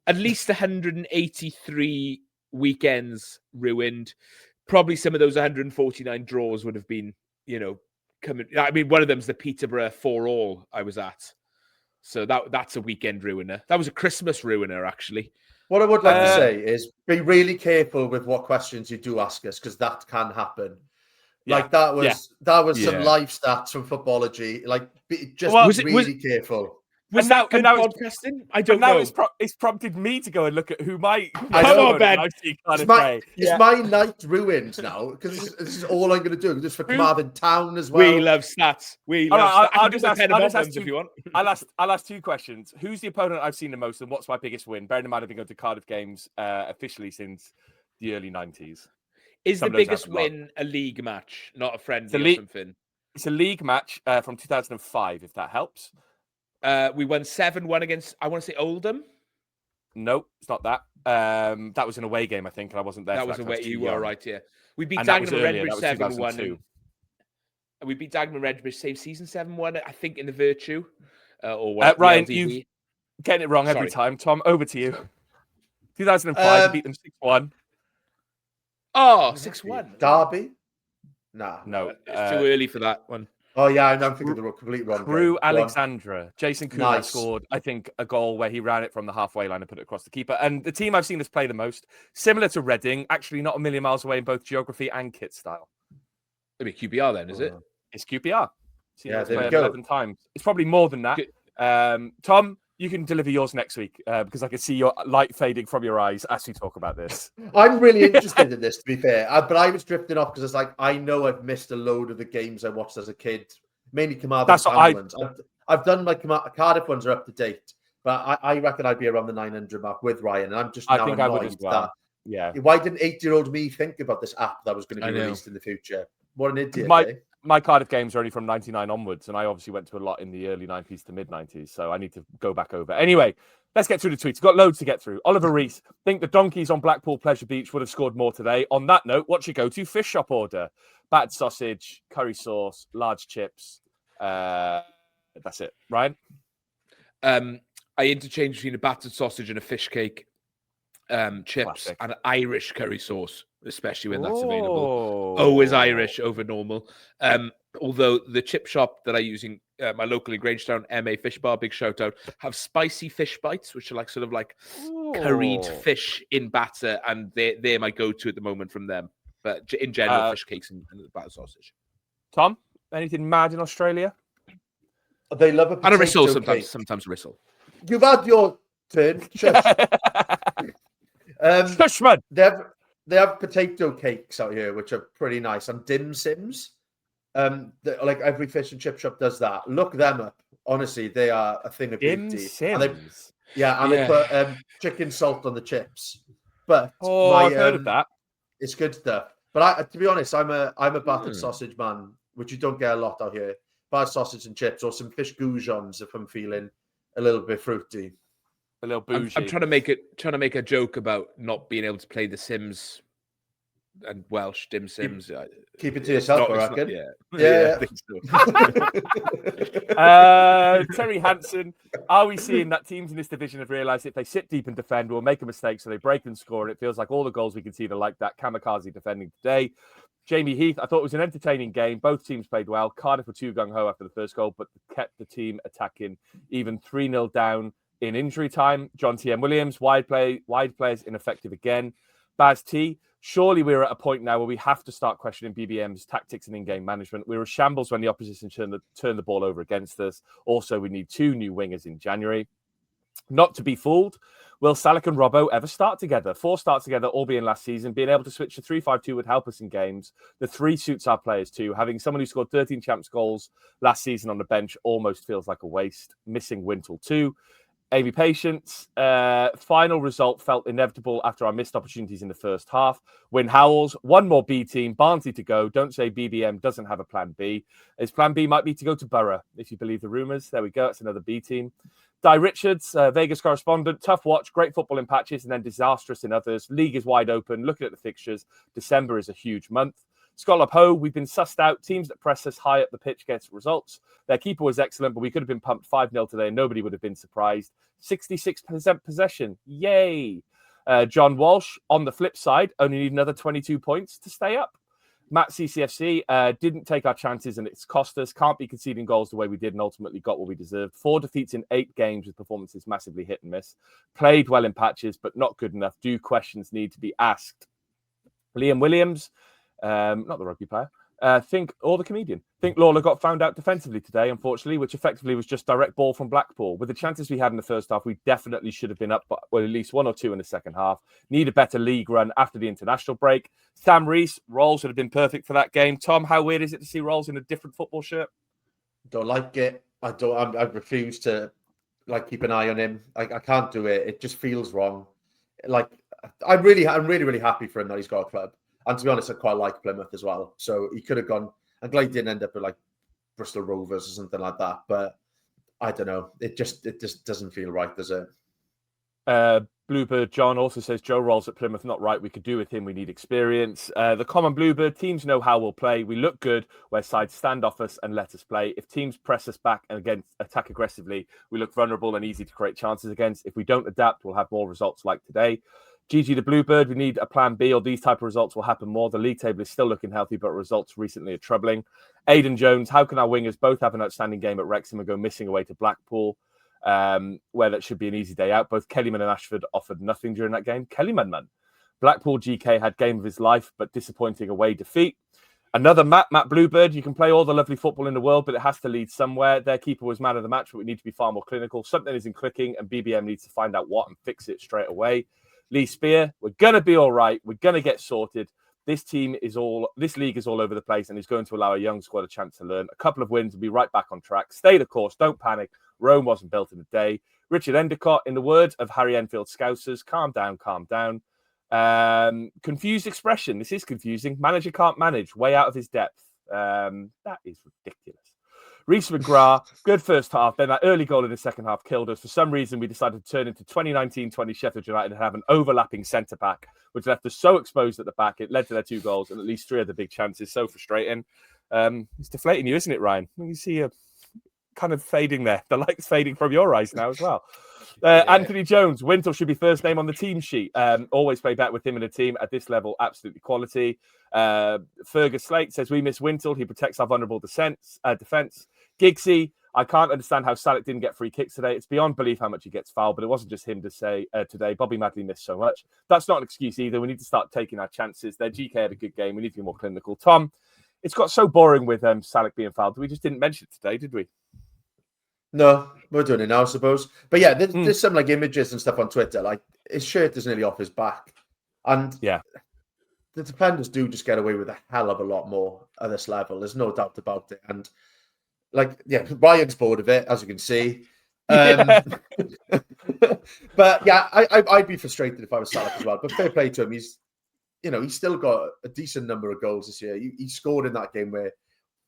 at least 183 weekends ruined. Probably some of those 149 draws would have been, coming. I mean, one of them's the Peterborough 4-all I was at. So, that's a weekend ruiner. That was a Christmas ruiner, actually. What I would like to say is be really careful with what questions you do ask us, because that can happen. Like that was some live stats from Footballogy. Like, really careful. Was that good podcasting? I don't know. It's prompted me to go and look at who my. Come on, Ben. It's my night ruined now, because this is all I'm going to do. Just for Carmarthen Town as well. We love stats. I'll just ask if you want. I'll ask 2 questions. Who's the opponent I've seen the most, and what's my biggest win? Bearing in mind I've been going to Cardiff games officially since the early 90s. Is the biggest win a league match, not a friendly or something? It's a league match from 2005, if that helps. We won 7-1 against, I want to say, Oldham. No, it's not that. That was an away game, I think, and I wasn't there. That was away. You were right, yeah. We beat Dagenham Redbridge 7-1. We beat Dagenham Redbridge same season 7-1, I think, in the Virtue. Or what? Ryan, you're getting it wrong every time. Tom, over to you. 2005, we beat them 6-1. Oh, 6-1. Derby? Nah. No. It's too early for that one. Oh, yeah, I'm thinking the complete wrong. Crewe Alexandra. Jason Kumar scored, I think, a goal where he ran it from the halfway line and put it across the keeper. And the team I've seen us play the most, similar to Reading, actually not a million miles away in both geography and kit style. It'd be QPR then, is it? It's QPR. Yeah, there we go. 11 times. It's probably more than that. Tom, you can deliver yours next week because I can see your light fading from your eyes as we talk about this. I'm really interested in this, to be fair. But I was drifting off because it's like, I know I've missed a load of the games I watched as a kid, mainly Carmarthen ones. I've done my Cardiff ones are up to date, but I reckon I'd be around the 900 mark with Ryan. And I'm just now annoyed I would as well. Why didn't 8-year-old me think about this app that was going to be released in the future? What an idiot. My Cardiff games are only from 99 onwards, and I obviously went to a lot in the early 90s to mid-90s, so I need to go back over. Anyway, let's get through the tweets. We've got loads to get through. Oliver Rees, think the donkeys on Blackpool Pleasure Beach would have scored more today. On that note, what's your go-to fish shop order? Battered sausage, curry sauce, large chips. That's it. Ryan? I interchange between a battered sausage and a fish cake, chips, classic, and Irish curry sauce, especially when that's available. Always Irish over normal. Although the chip shop that I use in my local in Grangetown, MA Fish Bar, big shout out, have spicy fish bites, which are like sort of like curried fish in batter, and they're my go-to at the moment from them. But in general, fish cakes and battered sausage. Tom, anything mad in Australia? They love a potato and a ristle cake. Sometimes a ristle. You've had your turn. Shush. Shush, man. They have potato cakes out here, which are pretty nice, and dim sims. Like every fish and chip shop does that. Look them up. Honestly, they are a thing of Jim beauty. Sims. And they put chicken salt on the chips. But I've heard of that. It's good stuff. But to be honest, I'm a battered sausage man, which you don't get a lot out here. Battered sausage and chips, or some fish goujons if I'm feeling a little bit fruity. A little bougie. I'm trying to make a joke about not being able to play The Sims and Welsh dim Sims. Keep it to yourself, I reckon. I think so. Terry Hansen, are we seeing that teams in this division have realised if they sit deep and defend, we'll make a mistake, so they break and score, and it feels like all the goals we can see are like that kamikaze defending today. Jamie Heath, I thought it was an entertaining game. Both teams played well. Cardiff were too gung-ho after the first goal, but kept the team attacking, even 3-0 down in injury time. John T.M. Williams, wide players ineffective again. Baz T, surely we're at a point now where we have to start questioning BBM's tactics and in-game management. We were shambles when the opposition turned the ball over against us. Also, we need 2 new wingers in January. Not to be fooled, will Salak and Robbo ever start together? 4 starts together, all being last season. Being able to switch to 3-5-2 would help us in games. The 3 suits our players too. Having someone who scored 13 champs goals last season on the bench almost feels like a waste. Missing Wintle too. Amy Patience, final result felt inevitable after our missed opportunities in the first half. Win Howells, 1 more B team, Barnsley to go. Don't say BBM doesn't have a plan B. His plan B might be to go to Borough, if you believe the rumours. There we go, it's another B team. Di Richards, Vegas correspondent, tough watch, great football in patches and then disastrous in others. League is wide open, looking at the fixtures. December is a huge month. Scott Ho, we've been sussed out. Teams that press us high up the pitch gets results. Their keeper was excellent, but we could have been pumped 5-0 today and nobody would have been surprised. 66% possession. Yay. John Walsh, on the flip side, only need another 22 points to stay up. Matt CCFC didn't take our chances and it's cost us. Can't be conceding goals the way we did and ultimately got what we deserved. 4 defeats in 8 games with performances massively hit and miss. Played well in patches, but not good enough. Do questions need to be asked? Liam Williams, not the rugby player, the comedian. Think Lawler got found out defensively today, unfortunately, which effectively was just direct ball from Blackpool. With the chances we had in the first half, we definitely should have been up by at least 1 or 2 in the second half. Need a better league run after the international break. Sam Rees, Rolls would have been perfect for that game. Tom, how weird is it to see Rolls in a different football shirt? Don't like it. I refuse to keep an eye on him. I can't do it. It just feels wrong. I'm really happy for him that he's got a club. And to be honest, I quite like Plymouth as well. So he could have gone. I'm glad he didn't end up with Bristol Rovers or something like that. But I don't know. It just doesn't feel right, does it? Bluebird John also says Joe Rolls at Plymouth, not right. We could do with him. We need experience. The common Bluebird, teams know how we'll play. We look good where sides stand off us and let us play. If teams press us back and again attack aggressively, we look vulnerable and easy to create chances against. If we don't adapt, we'll have more results like today. Gigi the Bluebird, we need a plan B or these type of results will happen more. The league table is still looking healthy, but results recently are troubling. Aidan Jones, how can our wingers both have an outstanding game at Wrexham and go missing away to Blackpool, where that should be an easy day out? Both Kellyman and Ashford offered nothing during that game. Kellyman. Blackpool GK had game of his life, but disappointing away defeat. Another Matt Bluebird, you can play all the lovely football in the world, but it has to lead somewhere. Their keeper was man of the match, but we need to be far more clinical. Something isn't clicking, and BBM needs to find out what and fix it straight away. Lee Spear, we're going to be all right. We're going to get sorted. This league is all over the place and is going to allow a young squad a chance to learn. A couple of wins and be right back on track. Stay the course. Don't panic. Rome wasn't built in a day. Richard Endicott, in the words of Harry Enfield Scousers, calm down, calm down. Confused expression. This is confusing. Manager can't manage. Way out of his depth. That is ridiculous. Reece McGrath, good first half. Then that early goal in the second half killed us. For some reason, we decided to turn into 2019-20 Sheffield United and have an overlapping centre-back, which left us so exposed at the back. It led to their 2 goals and at least 3 other big chances. So frustrating. It's deflating you, isn't it, Ryan? You see you kind of fading there. The light's fading from your eyes now as well. Anthony Jones, Wintle should be first name on the team sheet. Always play back with him in a team at this level. Absolutely quality. Fergus Slate says, we miss Wintle. He protects our vulnerable defence. Giggsy, I can't understand how Salak didn't get free kicks today. It's beyond belief how much he gets fouled, but it wasn't just him to say today. Bobby Madley missed so much. That's not an excuse either. We need to start taking our chances. Their GK had a good game. We need to be more clinical. Tom, it's got so boring with Salak being fouled. We just didn't mention it today, did we? No, we're doing it now, I suppose. But yeah, there's some images and stuff on Twitter. His shirt is nearly off his back. And yeah, the defenders do just get away with a hell of a lot more at this level. There's no doubt about it. And Like, yeah, Ryan's bored of it, as you can see. Yeah. But yeah, I'd be frustrated if I was Salah as well. But fair play to him. He's still got a decent number of goals this year. He scored in that game where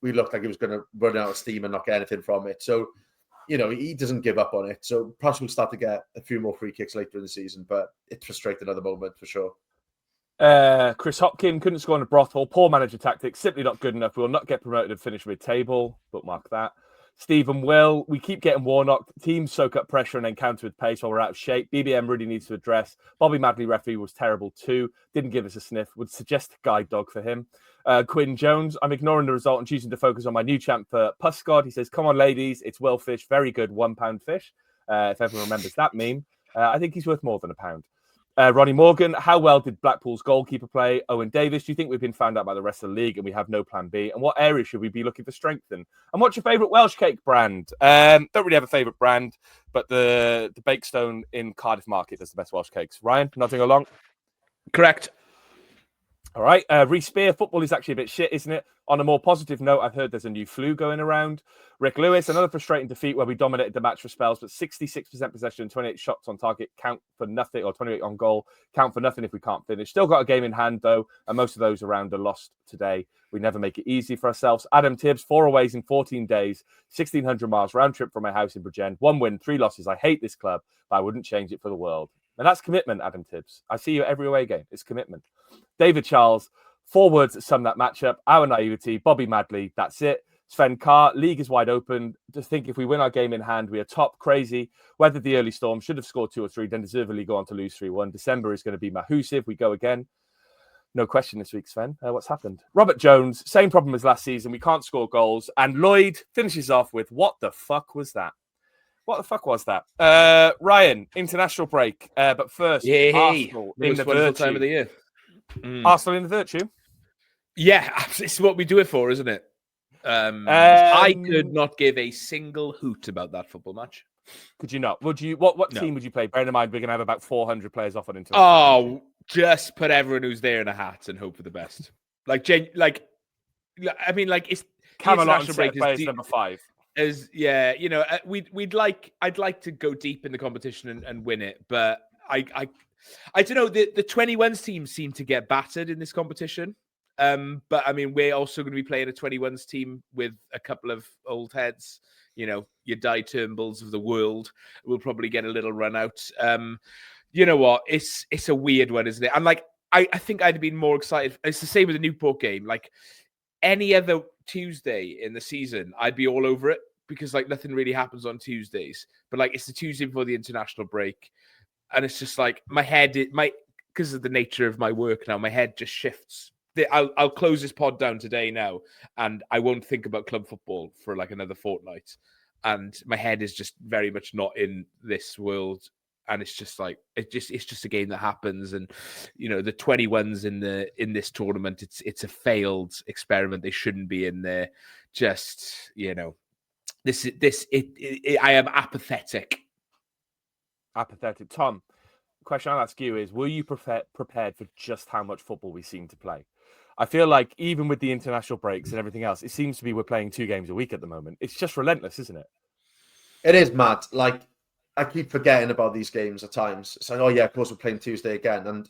we looked like he was going to run out of steam and not get anything from it. So, he doesn't give up on it. So perhaps we'll start to get a few more free kicks later in the season, but it's frustrating at the moment for sure. Chris Hopkin couldn't score in a brothel. Poor manager tactics, simply not good enough. We will not get promoted and finish mid-table. Bookmark that. Stephen Will, we keep getting Warnock. Teams soak up pressure and then counter with pace while we're out of shape. BBM really needs to address. Bobby Madley referee was terrible too. Didn't give us a sniff. Would suggest a guide dog for him. Quinn Jones, I'm ignoring the result and choosing to focus on my new champ for Puscod. He says, come on, ladies. It's Will Fish. Very good £1 fish. If everyone remembers that meme. I think he's worth more than £1. Ronnie Morgan, how well did Blackpool's goalkeeper play? Owen Davis, do you think we've been found out by the rest of the league and we have no plan B? And what area should we be looking to strengthen? And what's your favourite Welsh cake brand? Don't really have a favourite brand, but the Bakestone in Cardiff Market does the best Welsh cakes. Ryan, nodding along? Correct. All right. Reece Spear, football is actually a bit shit, isn't it? On a more positive note, I've heard there's a new flu going around. Rick Lewis, another frustrating defeat where we dominated the match for spells, but 66% possession, 28 shots on target count for nothing, or 28 on goal count for nothing if we can't finish. Still got a game in hand, though, and most of those around are lost today. We never make it easy for ourselves. Adam Tibbs, 4 aways in 14 days, 1,600 miles round trip from my house in Bridgend. 1 win, 3 losses. I hate this club, but I wouldn't change it for the world. And that's commitment, Adam Tibbs. I see you at every away game. It's commitment. David Charles, 4 words that sum that matchup. Our naivety, Bobby Madley, that's it. Sven Carr, league is wide open. To think if we win our game in hand, we are top. Crazy. Weathered the early storm, should have scored 2 or 3, then deservedly go on to lose 3-1. December is going to be mahusive. We go again. No question this week, Sven. What's happened? Robert Jones, same problem as last season. We can't score goals. And Lloyd finishes off with, what the fuck was that? What the fuck was that? Ryan, international break. But first, Arsenal in the virtue. Time of the year. Arsenal in the virtue? Yeah, it's what we do it for, isn't it? I could not give a single hoot about that football match. Could you not? Would you? What No. team would you play? Bearing in mind, we're going to have about 400 players off on international. Oh, just put everyone who's there in a hat and hope for the best. I mean, it's Camelot and break players number 5. I'd like to go deep in the competition and win it, but I don't know. The 21s teams seem to get battered in this competition. But I mean, we're also going to be playing a 21s team with a couple of old heads. Your Di Turnbulls of the world will probably get a little run out. You know what? It's a weird one, isn't it? And I think I'd have been more excited. It's the same with the Newport game. Like any other Tuesday in the season, I'd be all over it because nothing really happens on Tuesdays. But it's the Tuesday before the international break, and it's just my head, because of the nature of my work now, my head just shifts. I'll close this pod down today now, and I won't think about club football for another fortnight. And my head is just very much not in this world. And it's just it's just a game that happens. And the 21s in this tournament, it's a failed experiment. They shouldn't be in there. Just I am apathetic. Apathetic. Tom, the question I'll ask you is: were you prepared for just how much football we seem to play? I feel like even with the international breaks and everything else, it seems to be we're playing 2 games a week at the moment. It's just relentless, isn't it? It is mad. I keep forgetting about these games at times. It's oh yeah, of course we're playing Tuesday again. And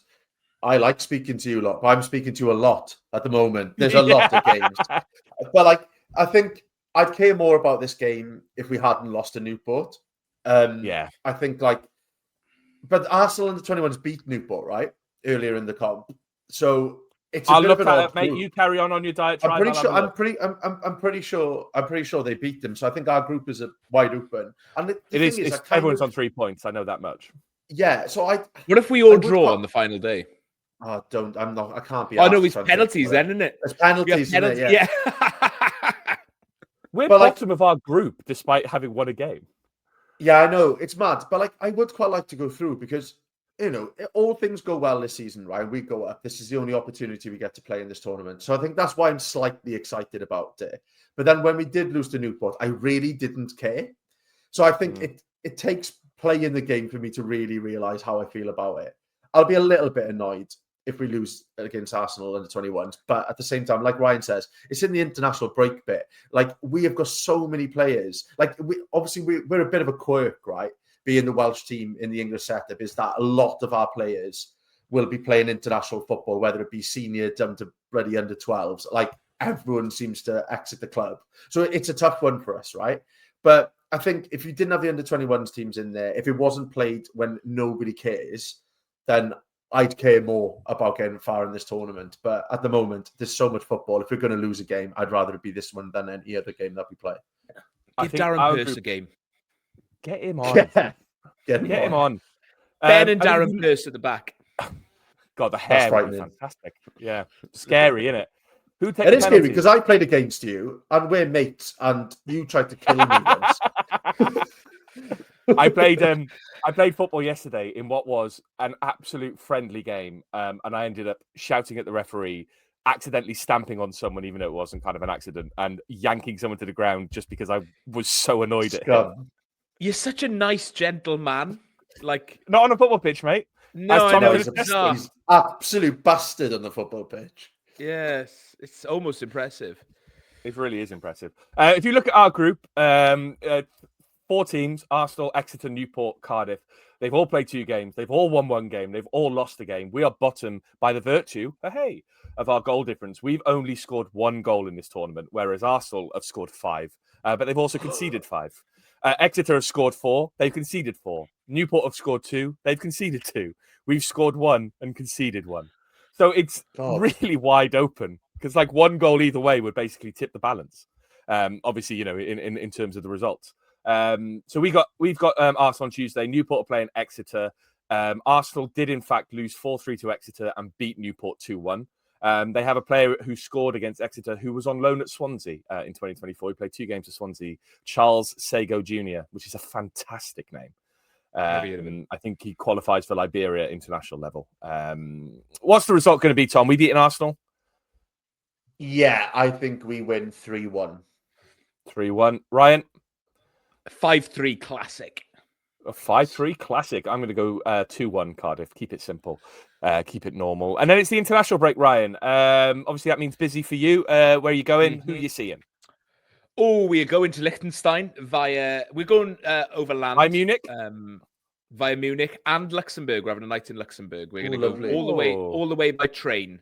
I like speaking to you a lot, but I'm speaking to you a lot at the moment. There's a lot of games. But I think I'd care more about this game if we hadn't lost to Newport. Yeah. I think but Arsenal and the 21s beat Newport, right? Earlier in the comp. So it's I'll look at it, mate. You carry on your diet. I'm pretty sure they beat them. So I think our group is wide open. And the thing is everyone's on 3 points. I know that much. Yeah. So what if we all draw on the final day? Oh, I can't be. Oh no, it's penalties then, isn't it? It's penalties, isn't it? Yeah. We're bottom of our group despite having won a game. Yeah, I know it's mad, but I would quite like to go through because all things go well this season, right? We go up. This is the only opportunity we get to play in this tournament. So I think that's why I'm slightly excited about it. But then when we did lose to Newport, I really didn't care. So I think it takes playing the game for me to really realize how I feel about it. I'll be a little bit annoyed if we lose against Arsenal under 21s. But at the same time, like Ryan says, it's in the international break bit. Like, we have got so many players. Like, we're a bit of a quirk, right? Being the Welsh team in the English setup is that a lot of our players will be playing international football, whether it be senior down to bloody under 12s. Like, everyone seems to exit the club. So it's a tough one for us, right? But I think if you didn't have the under 21s teams in there, if it wasn't played when nobody cares, then I'd care more about getting far in this tournament. But at the moment, there's so much football. If we're going to lose a game, I'd rather it be this one than any other game that we play. Give Darren Pearce a game. Get him on. Yeah. Get him on. Ben and Darren Pearce at the back. God, the hair would be fantastic. Yeah. Scary, isn't it? Who takes it is scary because I played against you and we're mates and you tried to kill me once. I played football yesterday in what was an absolute friendly game, and I ended up shouting at the referee, accidentally stamping on someone, even though it wasn't kind of an accident, and yanking someone to the ground just because I was so annoyed at him. You're such a nice, gentle man. Like, not on a football pitch, mate. No, I know. He's absolute bastard on the football pitch. Yes, it's almost impressive. It really is impressive. If you look at our group, 4 teams: Arsenal, Exeter, Newport, Cardiff. They've all played 2 games. They've all won 1 game. They've all lost a game. We are bottom by the virtue, of our goal difference. We've only scored 1 goal in this tournament, whereas Arsenal have scored 5. But they've also conceded 5. Exeter have scored 4. They've conceded 4. Newport have scored 2. They've conceded 2. We've scored 1 and conceded 1. So it's really wide open because like 1 goal either way would basically tip the balance. Obviously, in terms of the results. So we've got Arsenal on Tuesday. Newport are playing Exeter. Arsenal did in fact lose 4-3 to Exeter and beat Newport 2-1. They have a player who scored against Exeter who was on loan at Swansea in 2024. He played 2 games for Swansea. Charles Sago Jr., which is a fantastic name. I think he qualifies for Liberia international level. What's the result going to be, Tom? We beating Arsenal? Yeah, I think we win 3-1. 3-1. Ryan? 5-3 classic. A 5-3 classic. I'm going to go 2-1 Cardiff. Keep it simple. Keep it normal. And then it's the international break, Ryan. Obviously, that means busy for you. Where are you going? Who are you seeing? Oh, we are going to Liechtenstein we're going over land. By Munich? Via Munich and Luxembourg. We're having a night in Luxembourg. We're going to go all the way by train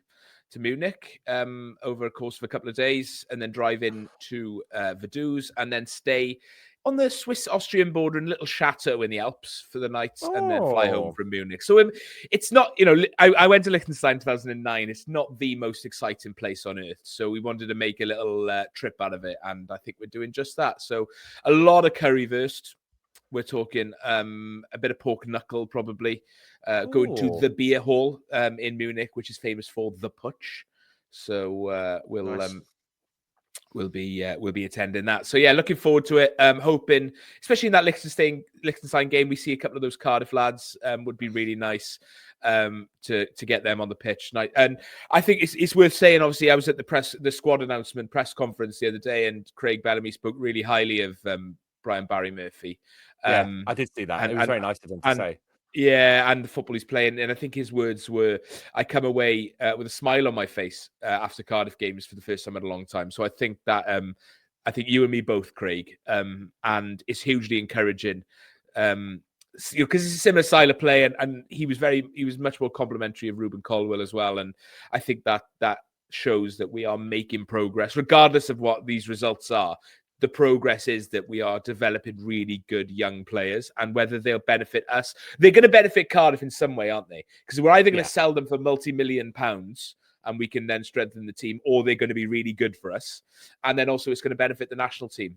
to Munich over a course of a couple of days and then drive in to Vaduz and then stay on the Swiss-Austrian border in a little chateau in the Alps for the night and then fly home from Munich. So it's not, I went to Liechtenstein in 2009. It's not the most exciting place on earth. So we wanted to make a little trip out of it. And I think we're doing just that. So a lot of currywurst. We're talking a bit of pork knuckle, probably. Going to the beer hall in Munich, which is famous for the Putsch. So we'll be attending that. So yeah, looking forward to it. Hoping, especially in that Liechtenstein game, we see a couple of those Cardiff lads. Would be really nice to get them on the pitch tonight. And I think it's worth saying. Obviously, I was at the squad announcement press conference the other day, and Craig Bellamy spoke really highly of Brian Barry Murphy. I did see that. It was very nice of him to say. Yeah, and the football he's playing. And I think his words were, I come away with a smile on my face after Cardiff games for the first time in a long time. So I think that, I think you and me both, Craig, and it's hugely encouraging because it's a similar style of play. And he was much more complimentary of Ruben Colwell as well. And I think that shows that we are making progress, regardless of what these results are. The progress is that we are developing really good young players, and whether they'll benefit us, they're going to benefit Cardiff in some way, aren't they? Because we're either going to sell them for multi-million pounds and we can then strengthen the team, or they're going to be really good for us. And then also it's going to benefit the national team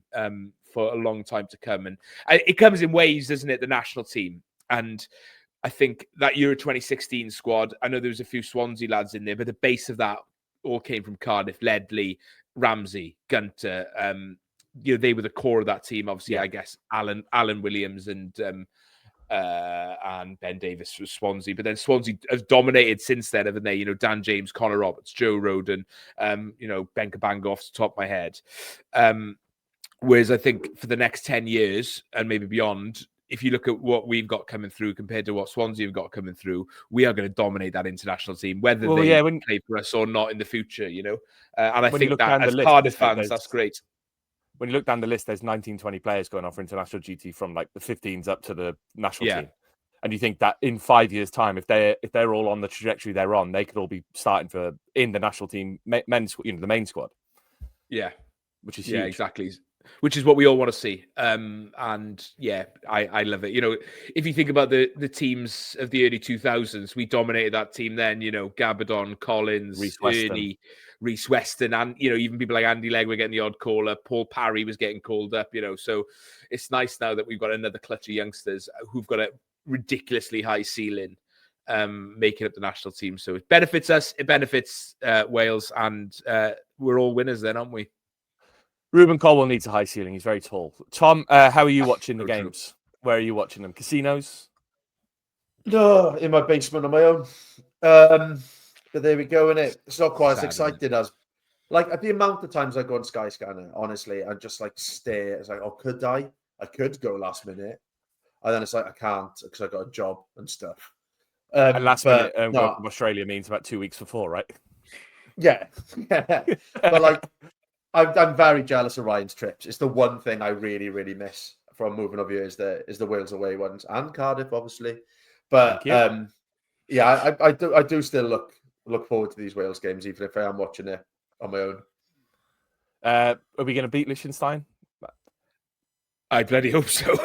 for a long time to come. And it comes in waves, doesn't it? The national team. And I think that Euro 2016 squad, I know there was a few Swansea lads in there, but the base of that all came from Cardiff. Ledley, Ramsey, Gunter, they were the core of that team. Obviously, I guess Alan Williams and Ben Davis for Swansea. But then Swansea has dominated since then, haven't they? Dan James, Connor Roberts, Joe Roden, Ben Kabanga off the top of my head. Whereas I think for the next 10 years and maybe beyond, if you look at what we've got coming through compared to what Swansea have got coming through, we are going to dominate that international team, whether they play for us or not in the future, you know. And I think that as Cardiff fans, that's great. When you look down the list, there's 19, 20 players going on for international duty from like the 15s up to the national team. And you think that in 5 years' time, if they're all on the trajectory they're on, they could all be starting in the national team men's, the main squad. Yeah, which is huge. Yeah, exactly. Which is what we all want to see. And yeah, I love it. You know, if you think about the teams of the early 2000s, we dominated that team then, you know, Gabardon, Collins, Ernie, Reece Weston, and, you know, even people like Andy Legg were getting the odd call up. Paul Parry was getting called up, you know. So it's nice now that we've got another clutch of youngsters who've got a ridiculously high ceiling, making up the national team. So it benefits us, it benefits Wales, and we're all winners then, aren't we? Ruben Colwell needs a high ceiling. He's very tall. Tom, how are you watching the games? Where are you watching them? Casinos? No, in my basement on my own. But there we go, innit? It's not quite as exciting as like at the amount of times I go on Skyscanner, honestly, and just like stare. It's like, oh, could I? I could go last minute. And then it's like, I can't because I got a job and stuff. And last minute going from Australia means about 2 weeks before, right? Yeah. But like, I'm very jealous of Ryan's trips. It's the one thing I really, really miss from moving over here is the Wales away ones and Cardiff, obviously. But yeah, I do still look forward to these Wales games, even if I am watching it on my own. Are we going to beat Liechtenstein? I bloody hope so.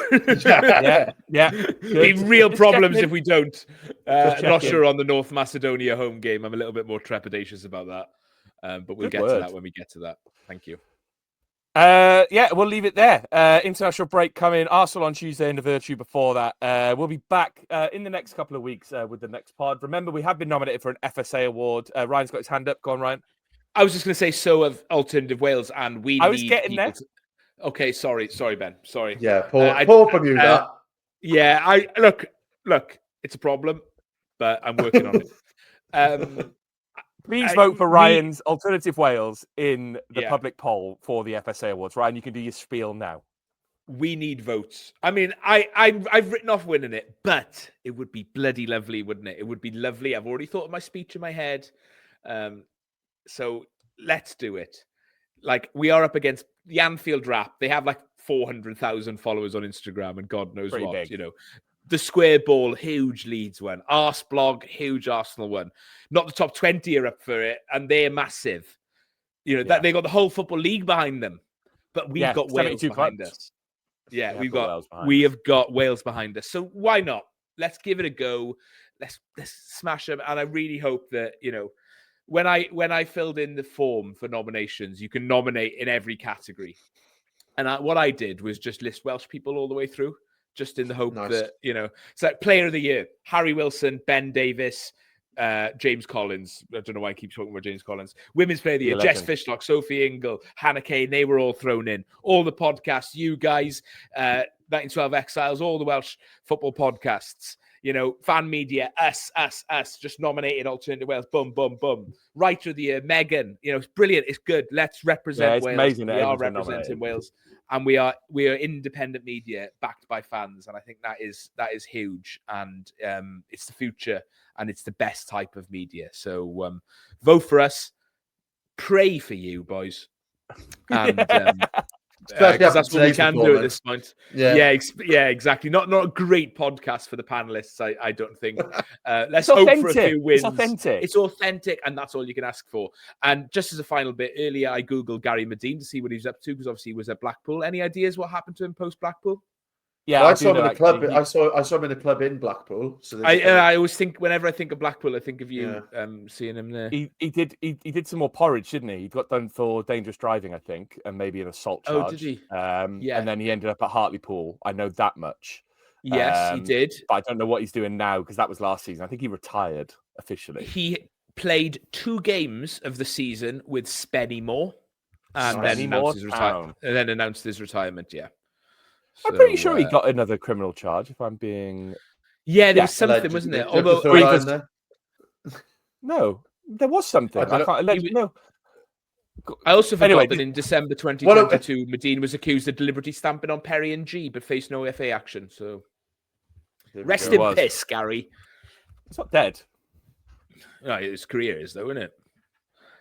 yeah. Be real problems if we don't. Not sure on the North Macedonia home game. I'm a little bit more trepidatious about that. But we'll get to that when we get to that. Thank you. Yeah, we'll leave it there. International break coming. Arsenal on Tuesday and the Virtue before that. We'll be back in the next couple of weeks with the next pod. Remember, we have been nominated for an FSA award. Ryan's got his hand up. Go on, Ryan. I was just going to say so of Alternative Wales, and I was getting there. Okay, sorry, Ben. Sorry. Yeah, Paul from you that. Yeah, look, it's a problem, but I'm working on it. Please vote for Ryan's Alternative Wales in the public poll for the FSA Awards. Ryan, you can do your spiel now. We need votes. I mean, I've written off winning it, but it would be bloody lovely, wouldn't it? It would be lovely. I've already thought of my speech in my head. So let's do it. Like, we are up against the Anfield Rap. They have like 400,000 followers on Instagram and God knows what, big. you know. The Square Ball, huge Leeds one. Arseblog, huge Arsenal one. Not the top 20 are up for it, and they're massive. You know, that they got the whole Football League behind them. But we've got Wales behind us. Yeah, we have got Wales behind us. So why not? Let's give it a go. Let's smash them. And I really hope that, you know, when I filled in the form for nominations, you can nominate in every category. And what I did was just list Welsh people all the way through, just in the hope that, you know, it's like Player of the Year, Harry Wilson, Ben Davis, James Collins. I don't know why I keep talking about James Collins. Women's Player of the Year, Jess Fishlock, Sophie Ingle, Hannah Kane, they were all thrown in. All the podcasts, you guys, 1912 Exiles, all the Welsh football podcasts. You know, fan media, us, just nominated Alternative Wales, boom, boom, boom. Writer of the Year, Megan. You know, it's brilliant. It's good. Let's represent Wales. Amazing. We are representing Wales, and we are independent media backed by fans, and I think that is huge. And it's the future, and it's the best type of media. So vote for us. Pray for you, boys. And because that's what we can do at this point. Yeah, exactly. Not a great podcast for the panelists, I don't think. Let's hope for a few wins. It's authentic, and that's all you can ask for. And just as a final bit, earlier I googled Gary Medine to see what he's up to, because obviously he was at Blackpool. Any ideas what happened to him post Blackpool? Yeah, I saw him in the club. I saw him in a club in Blackpool. So I always think, whenever I think of Blackpool, I think of you seeing him there. He did some more porridge, didn't he? He got done for dangerous driving, I think, and maybe an assault charge. Oh, did he? And then he ended up at Hartlepool. I know that much. Yes, he did. But I don't know what he's doing now, because that was last season. I think he retired officially. He played 2 games of the season with Spenny Moore, and then announced his retirement. Yeah. I'm pretty sure he got another criminal charge, if I'm being... Yeah, there was something, wasn't there? Although No, there was something. No. I also forgot that in December 2022, Medine was accused of deliberately stamping on Perry and G, but faced no FA action. So Rest go. in piss, Gary. He's not dead. No, his career is, though, isn't it?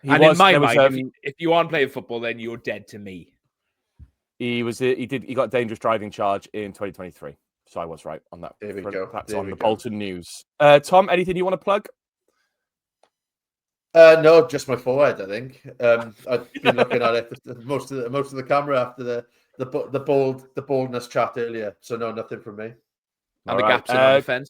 He And was, in my there was, mind, if you aren't playing football, then you're dead to me. he got a dangerous driving charge in 2023. So I was right on that. There we go. That's There on we the go. Bolton News. Tom, anything you want to plug? No, just my forehead. I think I've been looking at it most of the camera after the baldness chat earlier. So no, nothing from me. And the gaps in our defence.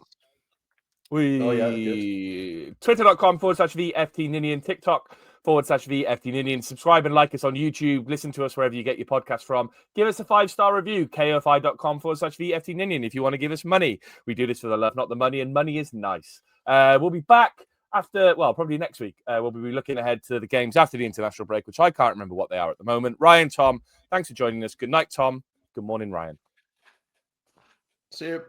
Twitter.com/VFT Ninian, TikTok/VFT Ninian. Subscribe and like us on YouTube. Listen to us wherever you get your podcast from. Give us a 5-star review. KOFI.com/VFT Ninian if you want to give us money. We do this for the love, not the money, and money is nice. We'll be back after, probably next week. We'll be looking ahead to the games after the international break, which I can't remember what they are at the moment. Ryan, Tom, thanks for joining us. Good night, Tom. Good morning, Ryan. See you.